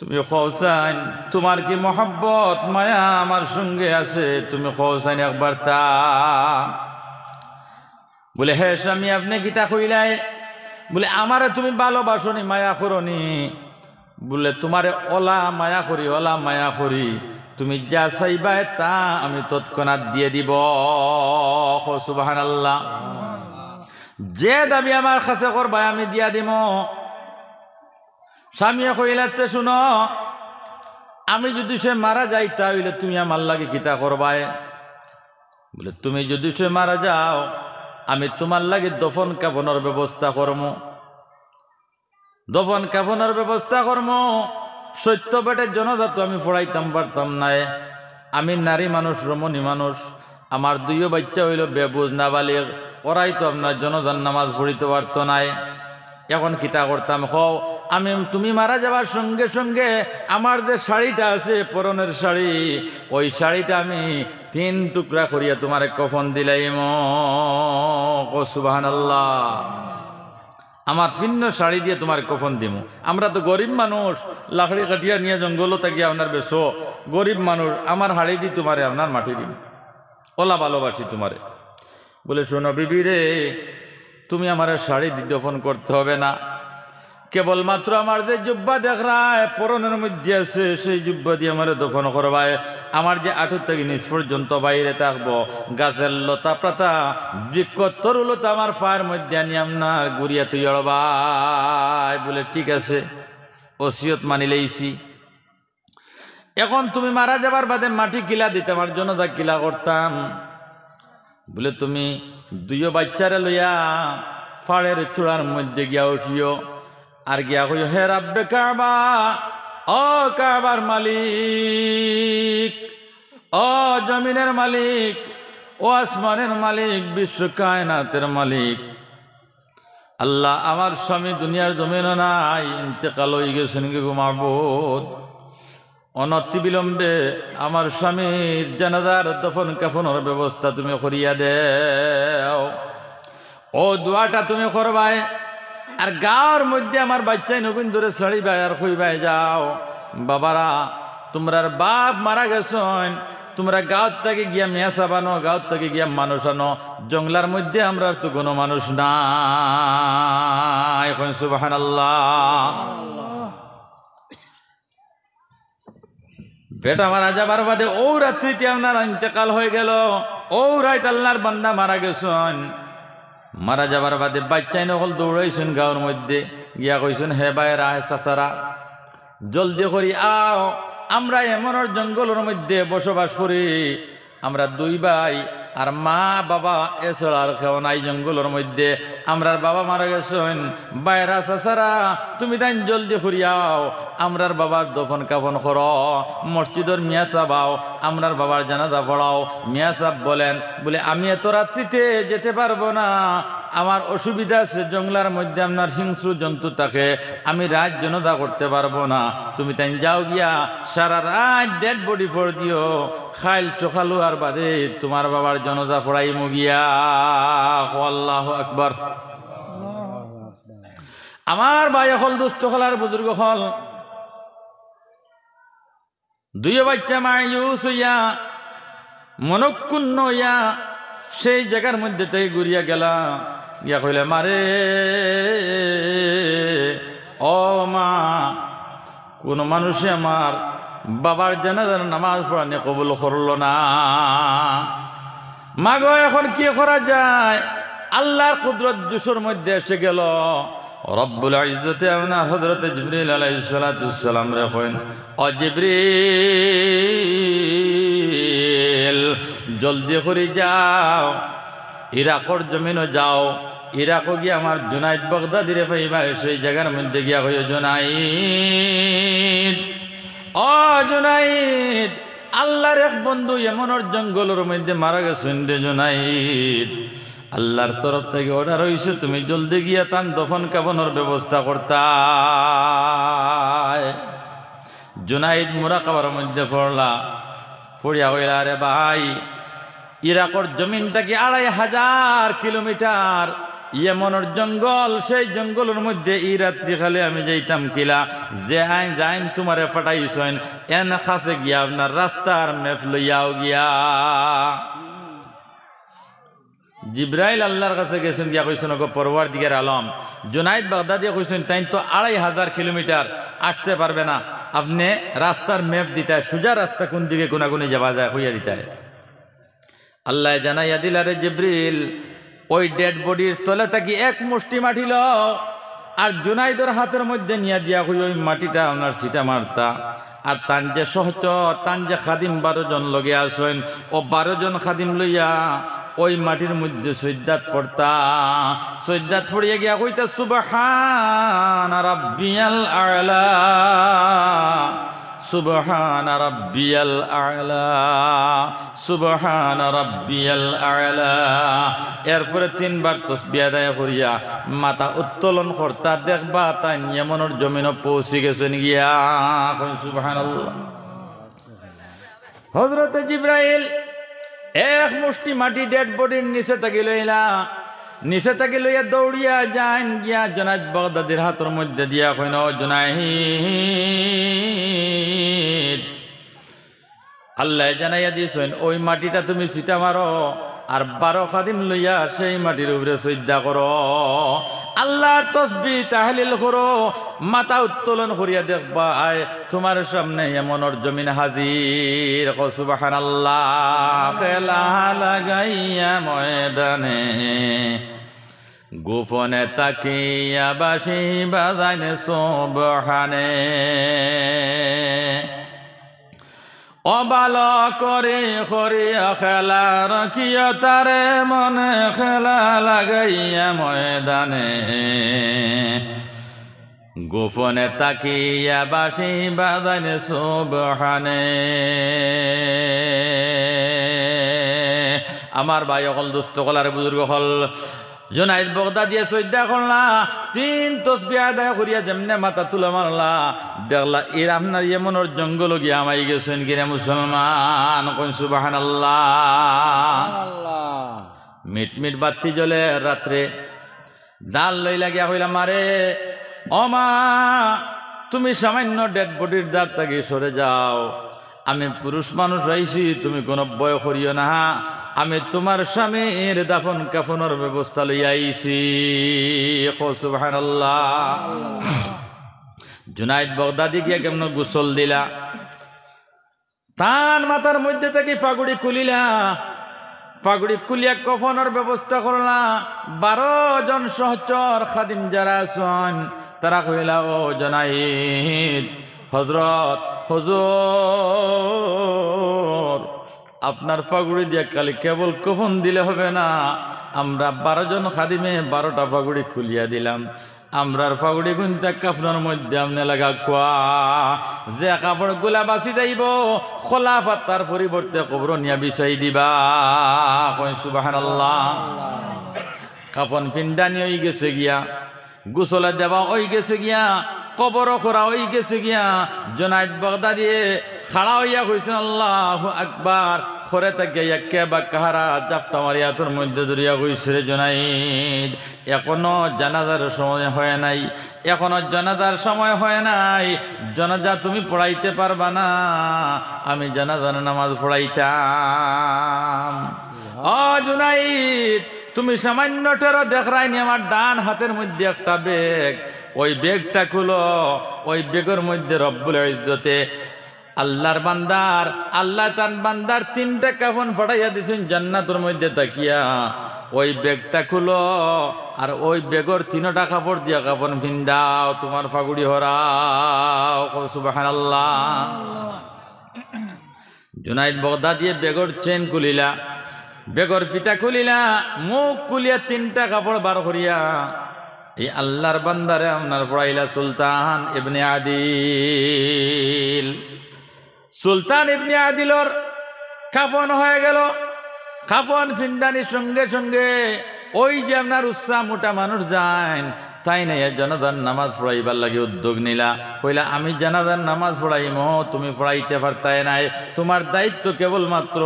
তুমি খোসাইন তোমার কি মহব্বত মায়া আমার সঙ্গে আছে? তুমি খোসাইন একবার তা। বলে হে স্বামী আপনি গীতা কইলাই? বলে আমারে তুমি ভালোবাসনি, মায়া করনি। বলে তোমারে ওলা মায়া করি, ওলা মায়া করি, তুমি যা চাইবা তা আমি তৎক্ষণাৎ দিয়ে দিব। সুবহানাল্লাহ। যে দাবি আমার কাছে করবা আমি দিয়া দিব। স্বামী কইলাতে শুনো, আমি যদি সে মারা যাই তাহলে তুমি আমার লাগে কিতা করবাই? বলে তুমি যদি সে মারা যাও আমি তোমার লাগে দফন কাফনের ব্যবস্থা করব, দফন কাফনের ব্যবস্থা করব। সত্য বেটের জনতা তো আমি পড়াইতাম পারতাম না। আমি নারী মানুষ, রমণী মানুষ, আমার দুইও বাচ্চা হইল বেবুজ নাবালিগ, ওরাই তো আপনার জনজান নামাজ পড়িতে পারতো নাই। এখন কিতা করতাম হও, আমি তুমি মারা যাবার সঙ্গে সঙ্গে আমার যে শাড়িটা আছে পরনের শাড়ি, ওই শাড়িটা আমি 3 টুকরা করিয়া তোমার কফন দিলাইম। সুবহানাল্লাহ। আমার ভিন্ন শাড়ি দিয়ে তোমার কফন দিমু। আমরা তো গরিব মানুষ, লাকড়ি কাটিয়া নিয়ে জঙ্গল থাকিয়া আপনার বেশো গরিব মানুষ, আমার হাড়ি দি তোমারে আপনার মাটি দিম, ওলা ভালোবাসি তোমারে। বলে শোনো বিবি রে, তুমি আমার শাড়ি দিয়ে দফন করতে হবে না, কেবলমাত্র আমার যে জুব্বা দেখরায় পরনের মধ্যে আছে সেই জুব্বা দিয়ে আমার দফন করবায়। আমার যে আঁটুর থেকে নিচ পর্যন্ত বাইরে থাকবো, গাছের লতা পাতা বৃক্ষ তরুলতা আমার পায়ের মধ্যে আনি আপনার গুড়িয়া তুই অড়বাই। বলে ঠিক আছে, ওসিয়ত মানি লইছি। এখন তুমি মারা যাবার বাদে মাটি কিলা দিতে আমার জন্য যা কিলা করতাম। বলে তুমি দুইও বাচ্চারে লইয়া ফাড়ের চূড়ার মধ্যে গিয়া উঠিও, আর গিয়া কইও, হে রাব্বে কাবা, ও কাবার মালিক, ও জমিনের মালিক, ও আসমানের মালিক, বিশ্ব কায়নাতের মালিক, আল্লাহ আমার স্বামী দুনিয়ার জমিনে নাই, ইন্তেকাল হয়ে গেছেন কি গো মাবুদ। অনতি বিলম্বে আমার স্বামীর জানাজার দফন কাফনের ব্যবস্থা তুমি করিয়া দেও। ও দোয়াটা তুমি করবাই। আর গাঁর মধ্যে আমার বাচ্চাই নকুন ধরে ছাড়িবাই আর কইবাই, যাও বাবারা, তোমরার বাপ মারা গেছেন, তোমরা গাঁত থেকে গিয়া মেয়াসা বানো, গাঁত থেকে গিয়া মানুষ আনো, জঙ্গলার মধ্যে আমরা তো কোনো মানুষ নাই। এখন সুবহানাল্লাহ। বেটা মারা যাবার বাদে ও রাত্রিতে আপনার ইন্তেকাল হয়ে গেল, ও রাত আল্লাহর বান্দা মারা গেছেন। মারা যাবার বাদে বাচ্চাই নকল দৌড়াইছেন গাঁর মধ্যে গিয়া কইছেন, হে ভাইরা, হে চাচারা, জলদি করি আও, আমরা এমনের জঙ্গলের মধ্যে বসবাস করি, আমরা 2 ভাই আর মা বাবা, এছাড়া আর কেউ নাই জঙ্গলের মধ্যে। আমরার বাবা মারা গেছেন, বাইরা চাচারা তুমি তাই জলদি করিয়াও, আমরার বাবার দফন কাফন করো, মসজিদের মিয়া সাবাও, আমরার বাবার জানাজা পড়াও। মিয়া সাহ বলেন, বলে আমি এত রাত্রিতে যেতে পারবো না, আমার অসুবিধা আছে, জঙ্গলার মধ্যে আপনার হিংস্র জন্তু থাকে, আমি রাত জানাজা করতে পারবো না, তুমি তাই যাও গিয়া সারা রাত ডেড বডি ফোর দিও, খাইল চোখালু আর বাদে তোমার বাবার জানাজা পড়াই মুগিয়া। আল্লাহু আকবার। আমার ভাই হল, দুস্থ হল আর বুজুর্গ হল, 2 বাচ্চা মায়ুস হইয়া মনক্ষুণ্ণ হইয়া সেই জায়গার মধ্যে থেকে ঘুরিয়া গেলা, গিয়া কইলে, মারে ও মা, কোন মানুষে আমার বাবার জানাজার নামাজ পড়ানি কবুল করল না। মা গো, এখন কি করা যায়? আল্লাহর কুদরত জুসুর মধ্যে এসে গেল। রব্বুল ইজ্জতে আপনার হযরত জিবরিল আলাইহিস সালাতুস সালাম রে কইন, ও জিবরিল, জলদি করে যাও, ইরাকর জমিনে যাও, ইরাকও গিয়ে আমার জুনাইদ বাগদাদিরে পাইবা, সেই জায়গার মধ্যে গিয়া কইও, জুনাইদ, ও জুনাইদ, আল্লাহর এক বন্ধু এমনের জঙ্গলের মধ্যে মারা গেছেন রে জুনাইদ, আল্লাহর তরফ থেকে অর্ডার হয়েছে, তুমি জলদি গিয়া তান দফন কাফনের ব্যবস্থা করতা। জুনাইদ মুরাকাবার মধ্যে পড়লা, পড়িয়া কইলা, আরে ভাই, ইরাকর জমিন থেকে 2500 কিলোমিটার ইয়েমনের জঙ্গল, সেই জঙ্গলের মধ্যে এই রাত্রি খালে আমি যাইতাম কিলা, যে আইন যাইন তোমারে ফাটাইছেন, এন কাছে গিয়া আপনার রাস্তার ম্যাপ লইয়াও গিয়া। জিব্রাইল আল্লাহর কাছে গেছেন, গিয়া কইছেন, ওগো পরওয়ারদিগার আলম, জুনাইদ বাগদাদি কইছেন তাই তো 2500 কিলোমিটার আসতে পারবে না, আপনি রাস্তার ম্যাপ দিতে, সোজা রাস্তা কোন দিকে কোনাগুনি যাওয়া যায় হইয়া দিতে। আল্লাহ জানাইয়া দিলারে, জিব্রিল, ওই ডেড বডির তলে থাকি 1 মুষ্টি মাটি লও, আর জুনাইদের হাতের মধ্যে নিয়ে দিয়া কই, ওই মাটিটা আপনার ছিটা মারতা, আর তান যে সহচর তান যে খাদিম 12 জন লগে আসেন ও 12 জন খাদিম লইয়া ওই মাটির মধ্যে সজ্জাত পড়তা সজ্জাত পড়িয়া গিয়া কইতা সুবহানা রাব্বিয়াল আ'লা সুবহানা রাব্বিয়াল আ'লা সুবহানা রাব্বিয়াল আ'লা এরপরে 3 বার তাসবিহ আদায় করিয়া মাথা উত্তোলন করতা দেখবা তাই ইয়েমনের জমিনে পৌঁছে গেছেন গিয়া সুবহানাল্লাহ। হযরত জিবরাইল এক মুষ্টি মাটি ডেড বডির নিচে থাকি লইলা নিচে থাকি লইয়া দৌড়িয়া যান গিয়া জুনাইদ বাগদাদির হাতের মধ্যে দিয়া কইন জুনাইদ আল্লাহ জানাইয়া দিয়েছেন ওই মাটিটা তুমি ছিটা মারো আর 12 খাদিম লইয়া সেই মাটির উপরে সজ্জা করো আল্লাহর তাসবিহ তাহলিল করো মাথা উত্তোলন করিয়া দেখবা আয় তোমার সামনে এমনর জমিন হাজির সুবহানাল্লাহ খেলা লাগাইয়া ময়দানে গোপনে তাকিয়া বাঁশি বাজাইন সুবহানে অবাল করে করিয়া খেলা রাখিয়া তারে মনে খেলা লাগাইয়া ময়দানে গোপনে তাকিয়া বাঁশি বাজাইন সুবহানে। আমার ভাই হল দুস্থ কলার বুজুর্গ হল জুনাইদ বাগদাদি সজ্জা করলা 3 তাসবিহ আদায় করিয়া যেমনে মাথা তুলে মারলা দেখলা এর আপনার এমনের জঙ্গল গিয়া আমাই গেছেন কিরে মুসলমান কোন সুবহানাল্লাহ। মিট মিট বাতি জ্বলে রাত্রে জাল লইলা গিয়া হইলা মারে ও মা তুমি সামান্য ডেড বডির দ্বার থেকে সরে যাও আমি পুরুষ মানুষ আইছি তুমি কোনো ভয় করিও না আমি তোমার স্বামীর দাফন কাফনের ব্যবস্থা লইয়া আইছি সুবহানাল্লাহ। জুনাইদ বাগদাদি গিয়া কেমন গোসল দিলা তার মাথার মধ্যে থেকে পাগুড়ি খুলিলা পাগুড়ি খুলিয়া কফনের ব্যবস্থা করলা 12 জন সহচর খাদিম যারা আছেন তারা কইলা ও জুনাইদ হযরত হুজুর আপনার পাগুড়ি দিয়ে খালি কেবল কফন দিলে হবে না আমরা 12 জন খাদিমে 12টা পাগুড়ি খুলিয়া দিলাম আমরার পাগুড়ি গুনতে কাফনের মধ্যে আমনে লাগা কোয়া যে কাপড় গুলা বাঁচি যাইব খোলাফাত তার পরিবর্তে কবর নিয়া বিছাই দিবা কই সুবহানাল্লাহ। কাফন পিন্দানি হই গেছে গিয়া গোসলে দেবা হই গেছে গিয়া কবর খোরা হই গেছে গিয়া জুনাইদ বাগদাদি খাড়া হইয়া কইছেন আল্লাহু আকবার খরে থেকে একে বা কাহারা জাফটা মারিয়া তোর মধ্যে জড়িয়া কইছে রে জুনাইদ এখনো জানাজার সময় হয় নাই এখনো জানাজার সময় হয় নাই জানাজা তুমি পড়াইতে পারবা না আমি জানাজার নামাজ পড়াইতাম। ও জুনাইদ তুমি সামান্য টেরো দেখরাইনি আমার ডান হাতের মধ্যে একটা ব্যাগ ওই ব্যাগটা খুলো ওই ব্যাগের মধ্যে রব্বুল ইজ্জতে আল্লাহর বান্দার আল্লাহ তার বান্দার 3টা কাফন পাঠাইয়া দিছেন জান্নাতের মধ্যে তাকিয়া ওই ব্যাগটা খুলো আর ওই ব্যাগের 3টা কাপড় দিয়া কাফন ভিন্দাও তোমার ফাগুড়ি হরাও সুবহানাল্লাহ। জুনাইদ বাগদাদি ব্যাগের চেন খুলিলা বেগর ফিতা খুলিলা মুখ খুলিয়া 3টা কাপড় বার করিয়া এই আল্লাহর বান্দারে আপনার পড়াইলা সুলতান ইবনে আদিল। সুলতান ইবনে আদিলর কাফন হয়ে গেল কাফন ফিন্দানির সঙ্গে সঙ্গে ওই যে আপনার উৎসাহ মোটা মানুষ যান তাই নাই জানাজার নামাজ পড়াইবার লাগে উদ্যোগ নিলা কইলা আমি জানাজার নামাজ পড়াইম তুমি পড়াইতে পারতাই নাই তোমার দায়িত্ব কেবলমাত্র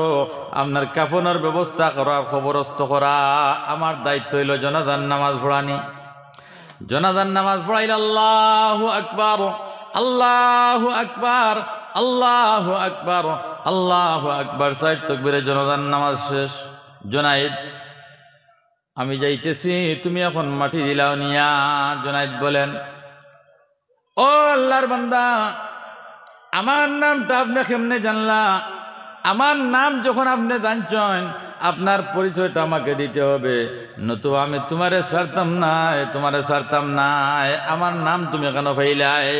আপনার কাফনের ব্যবস্থা করা খবরস্থ করা আমার দায়িত্ব হইল জানাজার নামাজ পড়ানি। জানাজার নামাজ পড়াইল আল্লাহু আকবার আল্লাহু আকবার আল্লাহু আকবার আল্লাহু আকবার 4 তাকবীরে জানাজার নামাজ শেষ। জুনাইদ আমি যাইতেছি তুমি এখন মাটি দিলাও নিয়া। জুনাইদ বলেন ও আল্লাহর বান্দা আমার নামটা আপনি কেমনে জানলা আমার নাম যখন আপনি জানছেন আপনার পরিচয়টা আমাকে দিতে হবে নতুবা আমি তোমারে ছাড়তাম নাই আমার নাম তুমি কেন পাইলাই।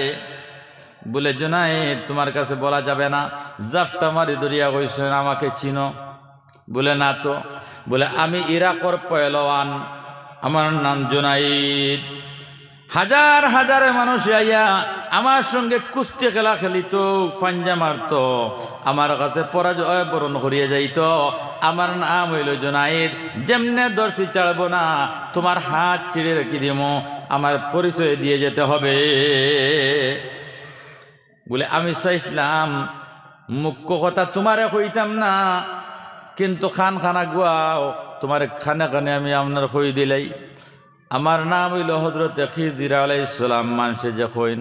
বলে জুনায়েদ তোমার কাছে বলা যাবে না। জাফটা মারি দরিয়া কইছেন আমাকে চিনো? বলে না তো। বলে আমি ইরাকর পয়লওয়ান, আমার নাম জুনায়েদ। হাজার হাজার মানুষ আইয়া আমার সঙ্গে কুস্তি খেলা খেলিত, পাঞ্জা মারত, আমার কাছে পরাজয় বরণ করিয়া যাইত। আমার নাম হইল জুনায়েদ। যেমনে দর্শি চাড়ব না, তোমার হাত চিড়ে রেখে দিব, আমার পরিচয় দিয়ে যেতে হবে। বলে আমি চাইছিলাম মুখ্য কথা তোমারে কইতাম না, কিন্তু খান খানা গুয়াও তোমার খানে খানে আমি আপনার কই দিলাই। আমার নাম হইল হজরতে খিজির আলাইহিস সালাম। মানুষে যে কইন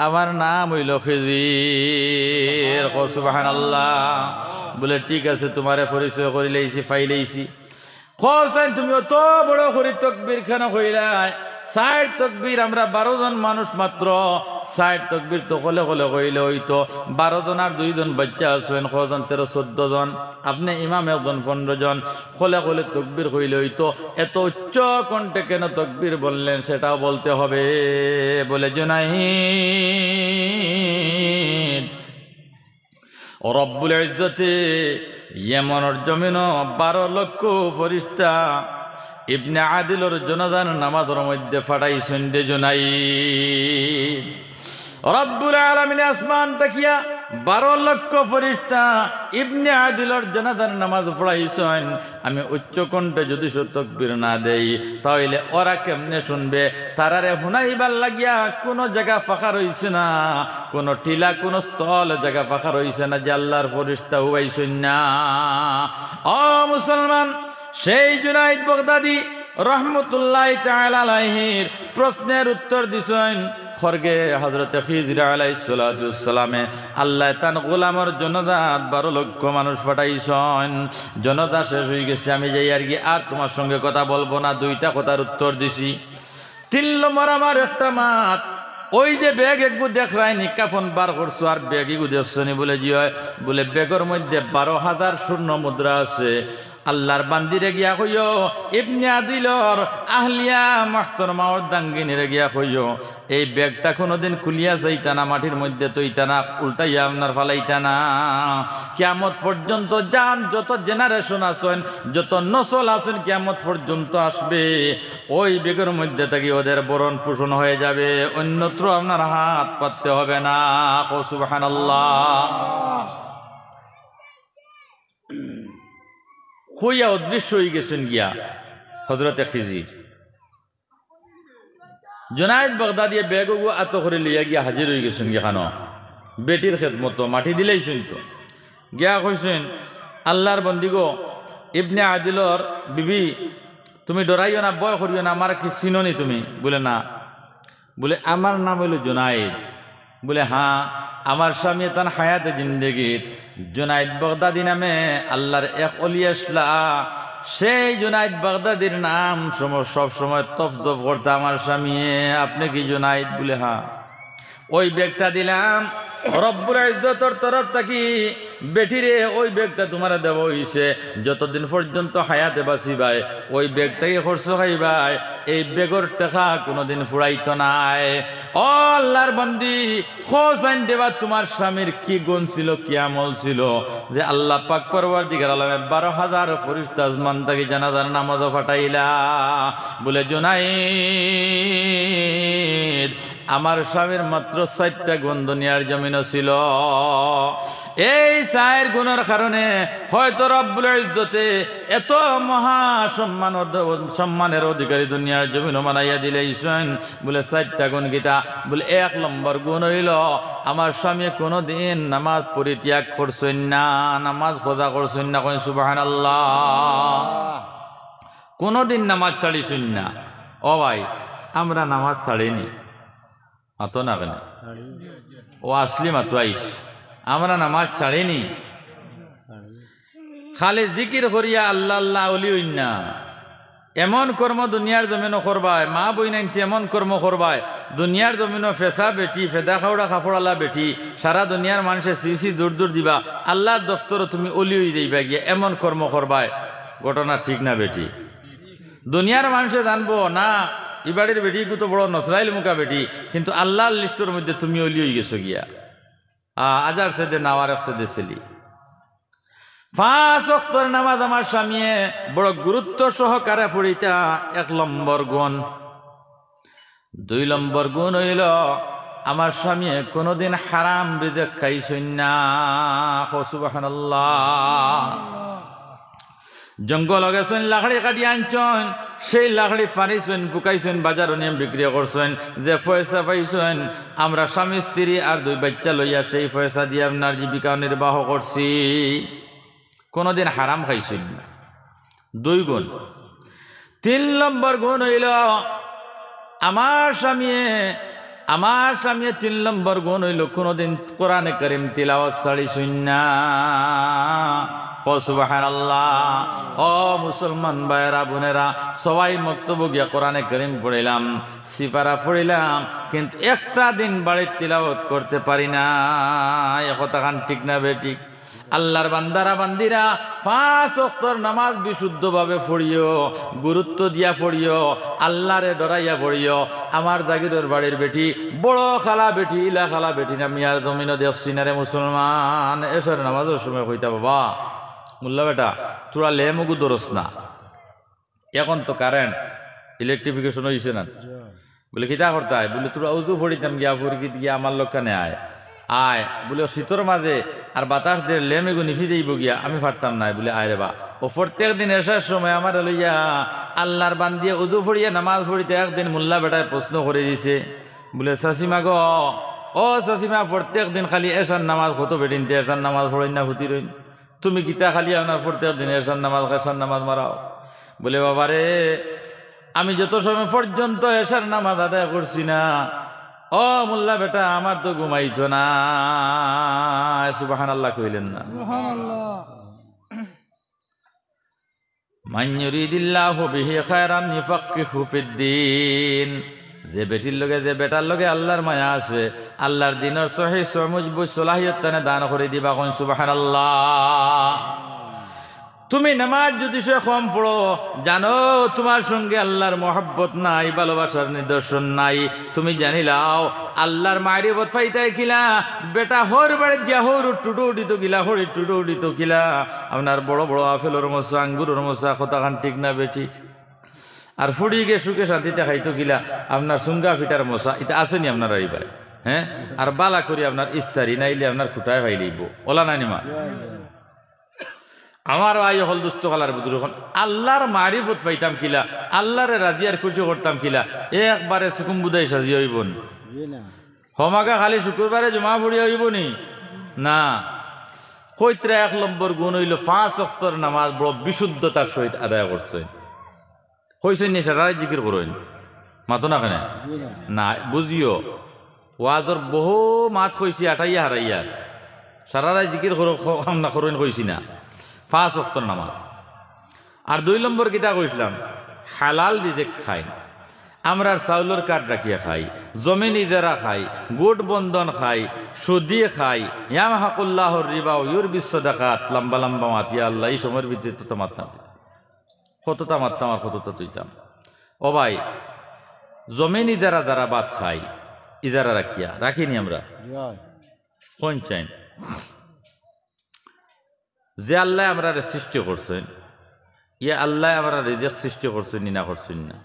আমার নাম হইল খিজির, সুবহানাল্লাহ। বলে ঠিক আছে তোমারে পরিচয় করে লইছি, ফাইলেইছি। কইছেন তুমি অত বড় করে তাকবীর কেন কইলাই? ৬০ তকবীর, আমরা ১২ জন মানুষ মাত্র। ৬০ তকবীর তো কলে কলে কইলে হইতো। ১২ জন আর ২ জন বাচ্চা আছেন, কজন ১৩ ১৪ জন, আপনি ইমাম একজন ১৫ জন, কলে কলে তকবীর কইলে হইতো। এত উচ্চ কণ্ঠে কেন তকবীর বললেন সেটাও বলতে হবে। বলে জুনাইদ রব্বুল ইজ্জতে ইয়েমনের জমিন ১২ লক্ষ ফেরেশতা ইবনে আদিলর জনাজার নামাজের মধ্যে ফাটাইছেন দে জুনাইদ। রব্বুল আলামিন আসমান তাকিয়া ১২ লক্ষ ফেরেশতা ইবনে আদিলর জনাজার নামাজ পড়াইছেন। আমি উচ্চ কণ্ঠে যদি তাকবীর না দেই তাহলে ওরা কেমনে শুনবে? তারারে হুনাইবার লাগিয়া কোনো জায়গা ফাঁকা রইছে না, কোনো টিলা কোনো স্থল জায়গা ফাঁকা রইছে না যে আল্লাহর ফেরেশতা হুয়াইছেন না। ও মুসলমান, সেই জুনাইদ বাগদাদি রহমতুল্লাহি তাআলা আলাইহির প্রশ্নের উত্তর দিছেন। খরগে হযরত খিজির আলাইহিস সালাতু ওয়াস সালামে আল্লাহ তান গোলামের জনজাত ১২ লক্ষ মানুষ পাঠাইছেন। জনতা শেষ হয়ে গেছে, আমি যাই আর কি আর তোমার সঙ্গে কথা বলবো না। ২টা কথার উত্তর দিছি। ৩ নম্বর আমার একটা মাত, ওই যে ব্যাগ একগু দেখরাই নি কাফন বার করছো আর ব্যাগ এগু দেখছনি? বলে জি হয়। বলে ব্যাগের মধ্যে ১২,০০০ স্বর্ণ মুদ্রা আছে। আল্লাহর বান্দিরে গিয়া কইও ইবনে আদিলর আহলিয়া মাহতরমা দাঙ্গিনীরে গিয়া কইও এই ব্যাগটা কোনোদিন খুলিয়া যাইতা না, মাটির মধ্যে তৈতা না, উল্টাইয়া আপনার ফালাইতা না। কিয়ামত পর্যন্ত যান যত জেনারেশন আছেন, যত নসল আছেন, কিয়ামত পর্যন্ত আসবে ওই ব্যাগের মধ্যে থাকি ওদের বরণ পোষণ হয়ে যাবে, অন্যত্র আপনার হাত পাততে হবে না। সুবহানাল্লাহ। হইয়া অদৃশ্য হয়ে গেছেন গিয়া হজরতে খিজির। জুনাইদ বাগদাদি বেগু আত করে লিয়া গিয়া হাজির হয়ে গেছেন গিয়া খানো বেটির খেদমত মাটি দিলেই শুনতো গিয়া কইছেন আল্লাহর বন্দিগো ইবনে আদিলর বিবি, তুমি ডরাইও না, ভয় করিও না, আমার কি চিননি তুমি? বলে না। বলে আমার নাম হইল জুনাইদ। বলে হ্যাঁ, আমার স্বামী তার হায়াতে জিন্দেগির জুনাইদ বাগদাদি নামে আল্লাহর এক ওলি আসলা, সেই জুনাইদ বাগদাদির নাম সব সময় তফজফ করতে আমার স্বামী। আপনি কি জুনাইদ? বলে হ্যাঁ। ওই ব্যাগটা দিলাম রব্বুল ইজ্জতের তরফ থাকি, বেটিরে ওই ব্যাগটা তোমার দেব হইছে, যতদিন পর্যন্ত হায়াতে বাঁচিবাই ওই ব্যাগটাকে খরচ খাইবাই, এই ব্যাগর টাকা কোনোদিন ফুরাইতো নাই। ও আল্লাহর বান্দি, খোঁজাইন দেবা তোমার স্বামীর কি গুণ ছিল, কি আমল ছিল যে আল্লাহ পাক পরওয়ারদিগার আলমে ১২,০০০ ফেরেশতা আসমান থেকে জানাজার নামাজও ফাটাইলা। বলে জুনাইদ, আমার স্বামীর মাত্র ৪টা গুণ দুনিয়ার জমিন ছিল। এই ৪ গুণের কারণে হয়তো রব্বুল ইজ্জতে এত মহা সম্মানের অধিকারী দুনিয়ার জমিন বানাইয়া দিলেন। বলে ৪টা গুণ গীতা। বলে ১ নম্বর গুণ হইল আমার স্বামী কোনোদিন নামাজ পরিত্যাগ করছেন না, নামাজ খোঁজা করছেন না। কই সুবহানাল্লাহ। কোনোদিন নামাজ ছাড়িছেন না। ও ভাই, আমরা নামাজ ছাড়িনি মাতো না কেন? ও আসলি মাতো আইস, আমরা নামাজ ছাড়িনি। খালি জিকির করিয়া আল্লাহ আল্লাহ ওলি হইন না। এমন কর্ম দুনিয়ার জমিনও করবায়, মা বই নাইনতি এমন কর্ম করবায় দুনিয়ার জমিনও ফেসা বেটি, ফেদা খাওড়া কাপড়ালা বেটি, সারা দুনিয়ার মানুষের সিসি দূর দূর দিবা, আল্লাহর দফতরও তুমি অলি হয়ে যাইবা গিয়া, এমন কর্ম করবায়। ঘটনা ঠিক না বেটি? দুনিয়ার মানুষে জানবো না ইবাড়ির বেটি কত বড় নসরাইল মুখা বেটি, কিন্তু আল্লাহর লিস্টের মধ্যে তুমি অলি হয়ে গেছো গিয়া। আজার সেদে নাওয়ার সেদে ছেলি 5 ওয়াক্তের নামাজ আমার স্বামীয়ে বড় গুরুত্ব সহকারে পড়িতা 1 নম্বর গুণ। 2 নম্বর গুণ হইল আমার স্বামী কোনোদিন হারাম রিজিক খাইছেন না। সুবহানাল্লাহ। জঙ্গল গেছেন, লাকড়ি কাটি আনছেন, সেই লাকড়ি ফানিছেন, ফুকাইছেন, বাজারও নিয়ে বিক্রি করছেন, যে পয়সা পাইছেন আমরা স্বামী স্ত্রী আর 2 বাচ্চা লইয়া সেই পয়সা দিয়ে আপনার জীবিকা নির্বাহ করছি। কোনোদিন হারাম খাইছেন না। 2 গুণ। 3 নম্বর গুণ হইল আমার স্বামী 3 নম্বর গুণ হইল কোনোদিন কোরআনে কারীম তিলাওয়াত ছাড়িছেন না। সুবহানাল্লাহ। ও মুসলমান ভাইরা বোনেরা, সবাই মক্তব্য গিয়া কোরআনে কারীম পড়িলাম, সিপারা পড়িলাম, কিন্তু একটা দিন বাড়ির তিলাওয়াত করতে পারি না। এ কথাখান ঠিক না বেঠিক? আল্লাহর বান্দারা বান্দিরা 5 ওয়াক্তের নামাজ বিশুদ্ধভাবে পড়িও, গুরুত্ব দিয়া পড়িও, আল্লাহরে ডরাইয়া পড়িও। আমার জাগিরের বাড়ির বেটি, বড় খালা বেটি, ইলা খালা বেটি না মিয়ার জমিনও দেখছি না রে মুসলমান। এসের নামাজের সময় কইতা, বাবা মোল্লা বেটা তোরা লেমুগু দরস না, এখন তো কারেন্ট ইলেকট্রিফিকেশন হয়েছে না, বলে কিতা করতে হয়? বলে তোরা উজু পড়িতাম গিয়া ফুরকি গিয়া আমার লোকখানে আয় বলে শীতর মাঝে আর বাতাস দিয়ে লেমেগু নিফি যাইব গিয়া, আমি পারতাম না। বলে আয় রে বা ও প্রত্যেক দিন এসার সময় আমার লইয়া আল্লাহর বান্দিয়ে উজু পড়িয়া নামাজ পড়িতে একদিন মোল্লা বেটায় প্রশ্ন করে দিছে, বলে চাষিমা গো, ও চাষিমা প্রত্যেক দিন খালি এসার নামাজ কত বেটিনতে এসার নামাজ পড়েন না হুতি রইন, তুমি কিতা খালি আপনার প্রত্যেক দিন এসার নামাজ মারাও? বলে বাবারে আমি যত সময় পর্যন্ত এসার নামাজ আদায় করছি না, ও মোল্লা বেটা আমার তো ঘুমাইতো না। সুবহানাল্লাহ কইলেন না? মান ইউরিদিল্লাহু বিহি খায়রান ইউফাক্কিহু ফিদ্দীন। যে বেটির লগে, যে বেটার লগে আল্লাহর মায়া আছে, আল্লাহর দিনের সহিহ সমজবুজ সলাহিয়ত তানে দান করে দিবা। কোন সুবহানাল্লাহ। তুমি নামাজ যদি সে কম পড়ো, জানো তোমার সঙ্গে আল্লাহর মহব্বত নাই, ভালোবাসার নিদর্শন নাই। তুমি জানিলাও আল্লাহর মারিফত পাইতাই কিলা বেটা হর বাড়িত গিয়া হর টুটো উঠিত কিলা, হরি টুটো উঠিত কিলা, আপনার বড় বড় আপেলের মশা, আঙ্গুরের মশা, কথাখান ঠিক না বেঠিক? আর ফুড়ি গিয়ে সুখে শান্তিতে খাইতো কিলা আপনার সুঙ্গা ফিটার মশা, এটা আসেনি আপনার এইবার? হ্যাঁ, আর বালা করি আপনার ইস্তারি নাইলে আপনার খুঁটায় ভাই লইব, ওলা নাই নিমা। আমার ভাই হল দুস্থ কালার বুঝুর আল্লাহর মারিফত পাইতাম কিলা, আল্লাহরে রাজি আর খুশি করতাম কিলা, একবারে সুকুম বুদাই সাজি হইব হমাকা খালি শুক্রবারে জমা পড়ি হইব নি না। কইত্রা 1 নম্বর গুণ হইল 5 ওয়াক্তের নামাজ বড় বিশুদ্ধতার সহিত আদায় করছেন। কইছেন নি সারাই জিকির করেন, মাতো না কেন? না, বুঝিও ওয়াজর বহু মাত কইছি আটাইয়া হারাইয়া, সারারাই জিকির না করেন কইছি না। 5 ওয়াক্তের নামাজ। আর 2 নম্বর কিতা কইছিলাম, হালাল রিজিক খাই। আমরা চাউলের কাঠ রাখিয়া খাই, জমিন ইজারা খাই, গোট বন্ধন খাই, সুদি খাই, ইয়ামহাকুল্লাহুর রিবা ওয়া ইউরবিস সাদাকাত। লম্বা লম্বা মাতিয়া আল্লাহ এই সময়ের ভিতরে তো মারতাম, কতটা মারতাম আর কতটা তুইতাম। ও ভাই, জমিন ইজারা দ্বারা বাদ খাই, ইজারা রাখিনি আমরা কোন চাই? যে আল্লাহ আমরা সৃষ্টি করছেন, ইয়ে আল্লাহ আমরা রিজিক সৃষ্টি করছেন না করছেন না?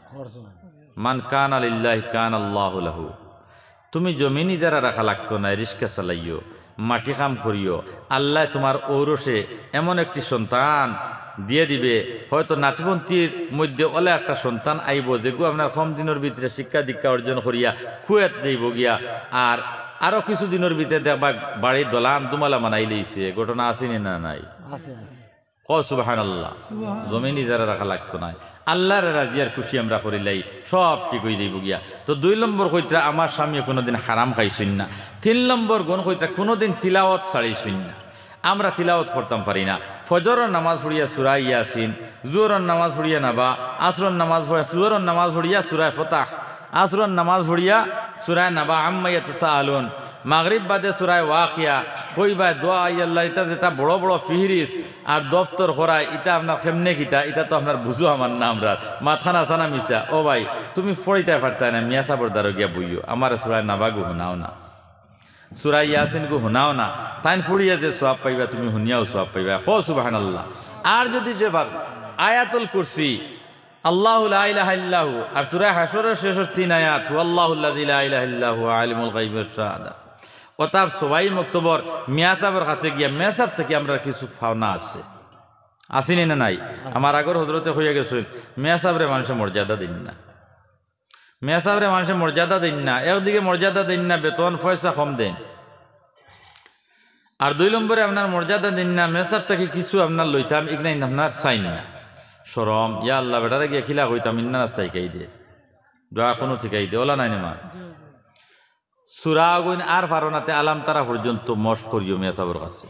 মান কানা লিল্লাহি কানা আল্লাহু লাহু। তুমি জমিন ইজারা রাখা লাগতো না, রিস্কা চালাইও, মাটি কাম করিও, আল্লাহ তোমার ঔরসে এমন একটি সন্তান দিয়ে দিবে, হয়তো নাতিপন্থীর মধ্যে ওলা একটা সন্তান আইব যেগু আপনার কম দিনের ভিতরে শিক্ষা দীক্ষা অর্জন করিয়া খুয়েত যাইব গিয়া, আর আরো কিছু দিনের ভিতরে দেখবা বাড়ির দলান দুমালা মানাই লইছে। ঘটনা আসেনি না? নাই। সুবহানাল্লাহ। জমিন ইজারা রাখা লাগতো না, আল্লাহর রাজি আর খুশি আমরা করিলাই সব ঠিক হয়ে যাইব গিয়া। তো 2 নম্বর কইত্রা আমার স্বামী কোনোদিন হারাম খাইছেন না। 3 নম্বর গুণ কইত্রা কোনোদিন তিলাওয়াত ছাড়িছেন না। আমরা তিলাওয়াত করতাম পারি না। ফজরের নামাজ পড়িয়া সূরা ইয়াসিন, জোহরের নামাজ পড়িয়া নাবা, আসরের নামাজ পড়িয়া, সুহরের নামাজ পড়িয়া সূরা ফাতাহ, আসরের নামাজ পড়িয়া সূরা নাবা, আম্মা ইয়াতাসাআলুন, মাগরিব বাদে সূরা ওয়াকিয়া কইবা, দোয়া আল্লাহ, এটা যেটা বড় বড় ফিহরিস আর দফতর করায়, এটা আপনার কেমনে কিতা, এটা তো আপনার বুঝো আমার না, আমরা মাথা নাচানা মিশা। ও ভাই, তুমি পড়িতে পারতাই না, মিয়া সাবর দ্বারা গিয়া বইও, আমার সূরা নাবা গো নাও না। সূরা ইয়াসিন গো হুনাও না তাইন ফুড়িয়ে যে সওয়াব পাইবা তুমি হুনিয়াও সওয়াব পাইবা হ সুবহানাল্লাহ। আর যদি যে ভাগ আয়াতুল কুরসি আল্লাহু লা ইলাহা ইল্লাহু আর সূরা হাশরের শেষের 3 আয়াত হুয়াল্লাহুল্লাযী লা ইলাহা ইল্লাহু আলিমুল গায়বি ওয়াশ শাহাদা ওতাব সবাই মক্তবর মিয়াসাবের কাছে গিয়া মেসাব থেকে আমরা কিছু পাওনা আছে আসিনি না নাই? আমার আগর হজরতে হইয়া গেছে মেয়াসাবরে মানুষের মর্যাদা দিন না, মেয়াসাবরে মানুষের মর্যাদা দিন না। একদিকে মর্যাদা দিন না, বেতন পয়সা কম দেন। আর 2 নম্বরে আপনার মর্যাদা দিন না, মেসাব থেকে কিছু আপনার লইতাম ইগনাই আপনার চাইন না। সরম ইয়া আল্লাহ বেটারে গিয়া খিলা কইতাম ইন্না রাস্তায় কাই দে দোয়া কোনো ঠিকাই দে ওলা নাই মা সূরা আগুন আর ফারনাতে আলাম তারা পর্যন্ত মশ করিও মেয়াসাবর কাছে।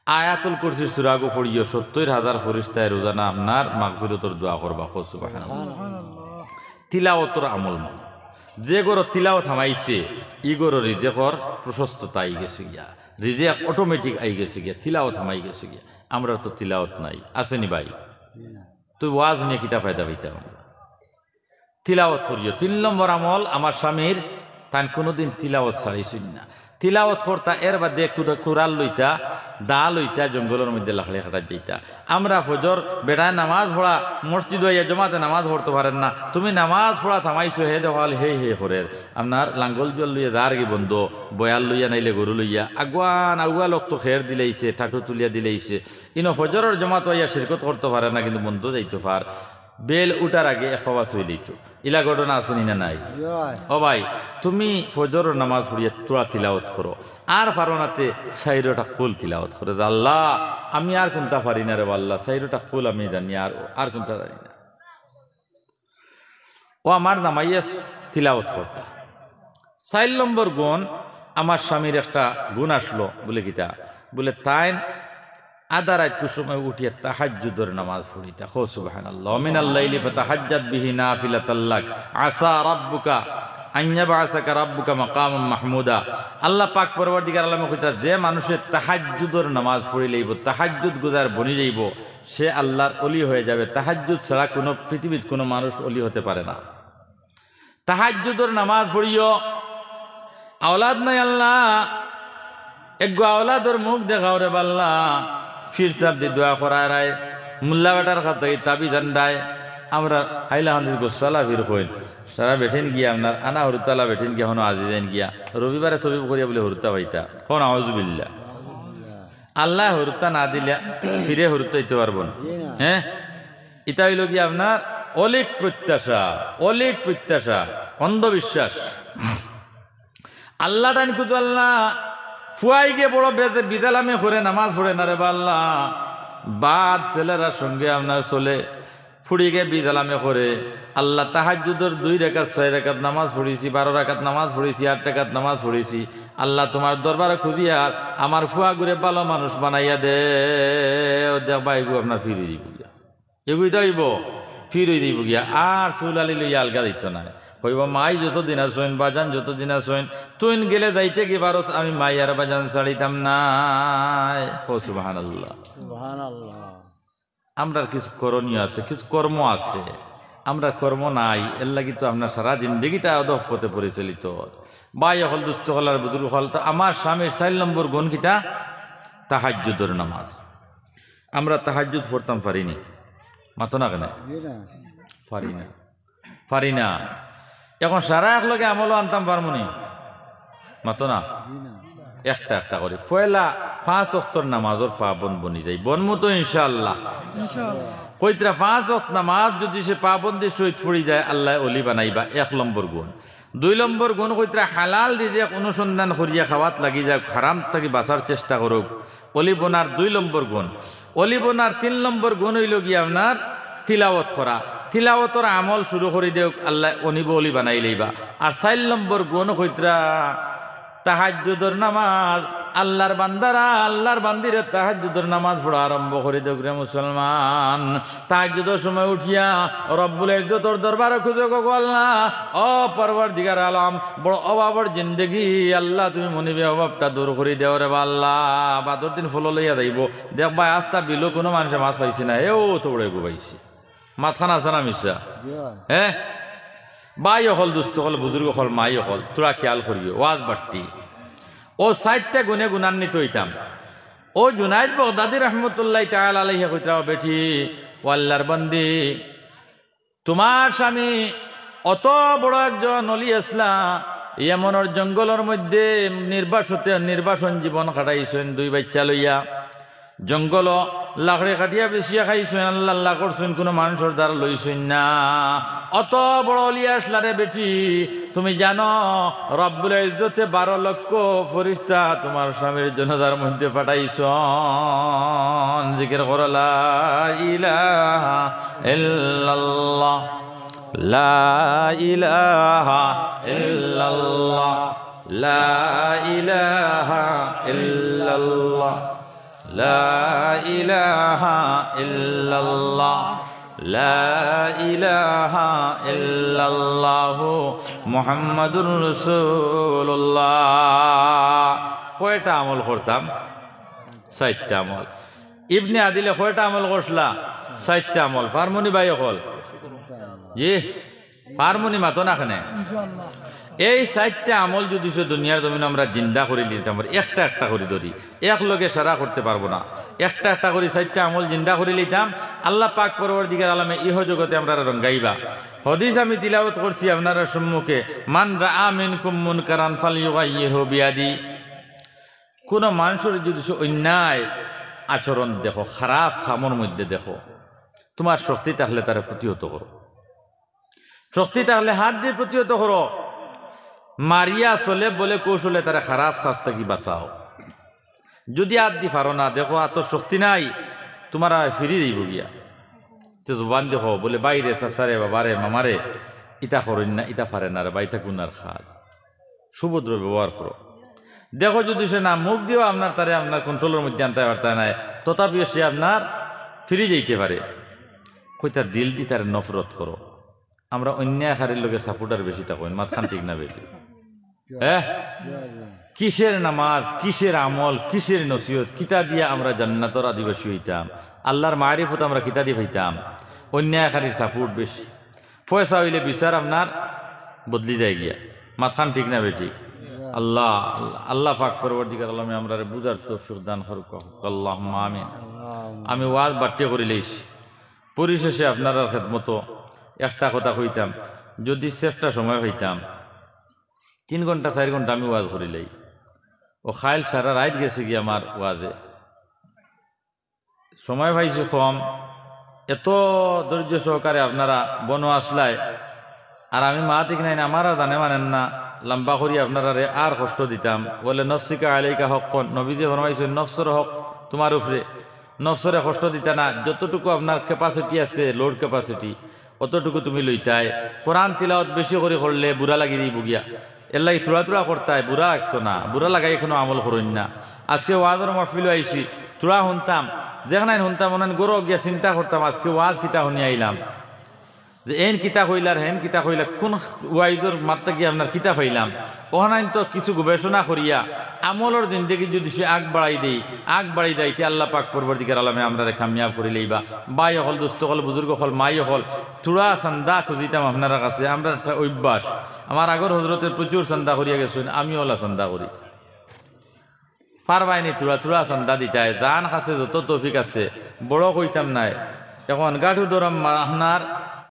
আয়াতুল কুরসি সূরা গো পড়িও 70,000 ফেরেশতায় রোজানা আপনার মাগফিরাতের দোয়া করবা। সুবহানাল্লাহ। তিলাওয়াতের আমল যে গরো তিলাওয়াত থামাইছে ই গরো রিজেকর প্রশস্ততা আই গেছে গিয়া, রিজেক অটোমেটিক আই গেছে গিয়া, তিলাওয়াত থামাই গেছে গিয়া। আমরা তো তিলাওয়াত নাই, আসেনি ভাই? তুই ওয়াজ নিয়ে কিতা ফায়দা পাইতাম? তিলাওয়াত করিও। 3 নম্বর আমল আমার স্বামীর তান কোনোদিন তিলাওয়াত ছাড়াইছিল না। তিলাওয়াত করতা এর বাদে কুরাল লইতা দা লইতা জঙ্গলের মধ্যে লাখড়ে খাটা দিতা। আমরা ফজর বেটায় নামাজ পড়া মসজিদ হইয়া জমাতে নামাজ পড়তে পারেন না, তুমি নামাজ পড়া থামাইছো হে দেখাল হে হে করে আপনার লাঙ্গল জল লইয়া দার কি বন্ধ বয়াল লইয়া নাইলে গরু লইয়া আগুয়ান আগুয়া লোক তো খের দিলেইছে ঠাটু তুলিয়া দিলেইছে ইনো ফজরের জমাত হইয়া শিরকত করতে পারে না, কিন্তু বন্ধ যাইতে পার বেল উঠার আগে একবা চই লইতো। ইলা ঘটনা আসেনি না নাই? ও ভাই তুমি ফজরের নামাজ পড়িয়া তোরা তিলাওয়াত করো আর ফারনাতে 4টা কুল তিলাওয়াত করে। আল্লাহ আমি আর কোনটা পারি না রে আল্লাহ, 4টা কুল আমি জানি আর কোনটা জানি না। ও আমার নামাইয়া তিলাওয়াত করতা। 4 নম্বর গুণ আমার স্বামীর একটা গুণ আসলো বলে কিতা বলে তাই আধা রাত কুসময় উঠিয়া তাহাজ্জুদের নামাজ পড়িতা। হো সুবহানাল্লাহ। মিনাল লাইলি ফাতাহাজ্জাদ বিহি নাফিলাতাল লাক আসা রাব্বুকা আন ইয়াবআসাকা রাব্বুকা মাকামান মাহমুদা। আল্লাহ পাক পরবর্তীকার আলমে কইতা যে মানুষের তাহাজ্জুদের নামাজ পড়ি লইব, তাহাজ্জুদ গুজার বনি যাইব, সে আল্লাহর ওলি হয়ে যাবে। তাহাজ্জুদ ছাড়া কোনো পৃথিবীর কোনো মানুষ ওলি হতে পারে না। তাহাজ্জুদের নামাজ পড়িও। আওলাদ নাই আল্লাহ এগো আওলাদর মুখ দেখাও রে বাল্লা। ফির সাহেব দি দোয়া করায় রায় মুল্লা বেটার খাতে তাবি জান্ডায় আমরা আইলা হান্দিস গোসালা ফির কইন সারা বেঠেন গিয়া আপনার আনা হরুতালা বেঠেন গিয়া হনো আজি দেন গিয়া রবিবারে তবিব করিয়া বলে হরুতা পাইতা কোন আউযুবিল্লাহ। আল্লাহ হরুতা না দিলে ফিরে হরুতা দিতে পারবো না। হ্যাঁ এটা হইল গিয়া আপনার অলিক প্রত্যাশা অন্ধবিশ্বাস। আল্লাহ টাইন কুতু আল্লাহ ফুয়াই গিয়ে বড় বিদালামে করে নামাজ পড়ে না রে বাল্লা। বাদ ছেলেরা সঙ্গে আপনার চলে ফুড়ি গিয়ে বিদালামে করে। আল্লাহ তাহাজ্জুদের 2 রাকাত 4 রাকাত নামাজ পড়েছি, 12 রাকাত নামাজ পড়েছি, 8 রাকাত নামাজ পড়েছি। আল্লাহ তোমার দরবারে খুঁজিয়া আমার ফুয়া ঘুরে ভালো মানুষ বানাইয়া দে। দেখ বাইগু আপনার ফিরে দিব গিয়া এগুই দইব ফিরে দিব গিয়া আর চুলালি লইয়া আলগা দিত না। কইব মাই যতদিন আসেন বাজান যতদিন আসেন তুইন গেলে যাইতে কি পারস, আমি মাই আর বাজান ছাড়িতাম না। সুবহানাল্লাহ। আমরা কিছু করণীয় আছে, কিছু কর্ম আছে, আমরা কর্ম নাই। এর লাগি তো আপনার সারা জিন্দগিটা অধঃপথে পরিচালিত। বাই হল দুস্থ হল আর বুজুর্গ হল। তো আমার স্বামীর 4 নম্বর গুণ কিটা তাহাজ্জুদের নামাজ। আমরা তাহাজ্জুদ পড়তাম পারিনি, মাতো না কেন পারি না। এখন সারা একলগে আমলও আনতাম পারমুনি, মাতো না একটা একটা করে পয়লা 5 ওয়াক্তের নামাজের পাবন বনি যাই বনমু তো ইনশাআল্লাহ। কইতরা 5 ওয়াক্ত নামাজ যদি সে পাবন্দি সহিত পড়ি যায় আল্লাহ ওলি বানাইবা। 1 নম্বর গুণ। 2 নম্বর গুণ কইতরা হালাল রিজিক অনুসন্ধান করিয়া খাওয়াত লাগি যায়, হারাম থেকে বাঁচার চেষ্টা করুক। ওলি বোনার 2 নম্বর গুণ। ওলি বোনার 3 নম্বর গুণ হইল গিয়া আপনার তিলাওয়াত করা। তিলাওয়াতের আমল শুরু করে দেওক আল্লাহ অনিব ওলি বানাই লইবা। আর 4 নম্বর গুণ কইতরা তাহাজ্জুদের নামাজ। আল্লাহর বান্দারা আল্লাহর বান্দিরে তাহাজ্জুদের নামাজ পড়া আরম্ভ করে দেওক রে মুসলমান। তাহাজ্জুদের সময় উঠিয়া রব্বুল ইজ্জতের দরবারে খুঁজে গো আল্লাহ ও পরওয়ারদিগার আলম বড় অভাবের জিন্দেগি আল্লাহ তুমি মনিবে অভাবটা দূর করে দেও রে আল্লাহ। বাদর দিন ফল লইয়া যাইব দেখ ভাই আস্তা বিলো কোনো মানুষে মাছ পাইছি না, এও তো বড় গো পাইছি মাথান আছে না মিশা। হ্যাঁ বাই হল দুস্থ হল বুজুর্গ হল মাই হল তোরা খেয়াল করিও। ওয়াজ বাট্টি ও 60টা গুণে গুণান্বিত হইতাম। ও জুনাইদ বাগদাদি রহমতুল্লাহ তাআলা আলাইহি কইতাও, বেটি ও আল্লাহর বান্দি, তোমার স্বামী অত বড় একজন অলি আসলা, এমনর জঙ্গলের মধ্যে নির্বাসন জীবন কাটাইছেন, 2 বাচ্চা লইয়া জঙ্গল লাকড়ে কাটিয়া বেশিয়া খাইছেন, আল্লাহ আল্লাহ করছেন, কোনো মানুষের দ্বারা লইছেন না। অত বড় অলি আসলা রে বেটি, তুমি জানো রব্বুল ইজ্জতে 12 লক্ষ ফেরেশতা তোমার স্বামীর জানাজার মধ্যে পাঠাইছেন। জিকির করো লা ইলাহা ইল্লাল্লাহ, লা ইলাহা ইল্লাল্লাহ, লা ইলাহা ইল্লাল্লাহ, লা ইলাহা ইল্লাল্লাহ, লা ইলাহা ইল্লাল্লাহ মুহাম্মাদুর রাসূলুল্লাহ। কয়টা আমল করতাম? 60টা আমল। ইবনে আদিলে কয়টা আমল করছলা? 60টা আমল। ফারমুনি ভাই হল জি ফারমুনি মাতো না খানে। এই 60টা আমল যদি দুনিয়ার জমিন আমরা জিন্দা করে নিতাম, একটা একটা করে ধরি, এক লগে সারা করতে পারবো না, একটা একটা করে 60টা আমল জিন্দা করে নিতাম, আল্লাহ পাক পরবর্তীকার আলমে ইহ জগতে আমরা রঙ্গাইবা। হাদিস আমি তিলাওয়াত করছি আপনারা সম্মুখে, মান রাআ মিনকুম মুনকারান ফালইয়ুগাইয়িরহু বিয়াদি। কোন মানুষের যদি অন্যায় আচরণ দেখো, খারাপ কামের মধ্যে দেখো, তোমার শক্তি থাকলে তারা প্রতিহত করো, শক্তি থাকলে হাত দিয়ে প্রতিহত করো। মারিয়া চলে বলে কৌশলে তারা খারাপ কাজ থেকে বাঁচাও। যদি হাত দি পারো না, দেখো এত শক্তি নাই, তোমার ফিরি দিব গিয়া তো জবান দেখো বলে বাইরে চাচারে বাবারে মামারে ইটা করেন না, ইটা পারে না রে বা ইটা কুনার খাজ, সুভদ্র ব্যবহার করো। দেখো যদি সে না মুখ দিও আপনার তারে আপনার কন্ট্রোলের মধ্যে আনতে পারতে নাই, তথাপিও সে আপনার ফিরে যাইতে পারে, কইতার দিল দি তার নফরত করো। আমরা অন্যায় হারের লোকে সাপোর্টার বেশি থাকেন, মাথান ঠিক না বেশি। হ্যাঁ, কিসের নামাজ, কিসের আমল, কিসের নসিহত, কিতা দিয়া আমরা জান্নাতের আদিবাসী হইতাম, আল্লাহর মারিফত আমরা কিতা দিয়ে হইতাম। অন্যায় হারির সাপোর্ট বেশি, পয়সা হইলে বিচার আপনার বদলি যায় গিয়া, মাথান ঠিক না বেশি। আল্লাহ আল্লাহ পাক পরবর্তীকার আলমে আমরা বুঝার তৌফিক দান করুক, আল্লাহুম্মা আমিন। আমি ওয়াজ বাট্টে করে লইছি, পরিশেষে আপনারা খেদমতো একটা কথা কইতাম, যদি চেষ্টা সময় হইতাম 3 ঘন্টা 4 ঘন্টা আমি ওয়াজ করিলাই, ও খাইল সারা রাত গেছে কি আমার ওয়াজে, সময় পাইছি কম। এত ধৈর্য সহকারে আপনারা বন আসলায়, আর আমি মা ঠিক নাই না, আমারা জানে মানেন না, লম্বা করি আপনারা আর কষ্ট দিতাম। বলে নফসিকা আলাইকা হক্কন, নবীজি ফরমাইছেন নফসর হক তোমার উপরে, নফসরে কষ্ট দিতা না, যতটুকু আপনার ক্যাপাসিটি আছে লোড ক্যাপাসিটি অতটুকু তুমি লইতায়। কোরআন তিলাওয়াত বেশি করে করলে বুড়া লাগি দিব গিয়া, এর লাগে তুড়া তুড়া করতায়, বুড়া একতো না, বুড়া লাগাই এখনো আমল করুন না। আজকে ওয়াজের মাহফিল আইছি, তুড়া শুনতাম, যেখানে শুনতাম ওনান গরো গিয়া চিন্তা করতাম আজকে ওয়াজ কিতা শুনি আইলাম, যে এন কিতা হইলার হেন কিতা হইলা, কোন ওয়াইজর মাত্রা গিয়ে আপনার কিতা হইলাম। ওখানে তো কিছু গবেষণা করিয়া আমলের জিন্দগি যদি সে আগ বাড়াই দেয়, আল্লাহ পাক পরবর্তীকার আলমে আমরা কামিয়াব করে লইবা। বাই হল, দুস্থ হল, বুজুর্গ হল, মাই হল, তুড়া চান্দা খুঁজিতাম আপনার কাছে। আমরা একটা অভ্যাস, আমার আগর হজরতের প্রচুর চান্দা করিয়া গেছেন, আমি ওলা চান্দা করি পারবাইনি, তুড়া চান্দা দিতায়। জান কাছে যত তৌফিক আছে বড় কইতাম নাই। এখন গাঠু দরম আপনার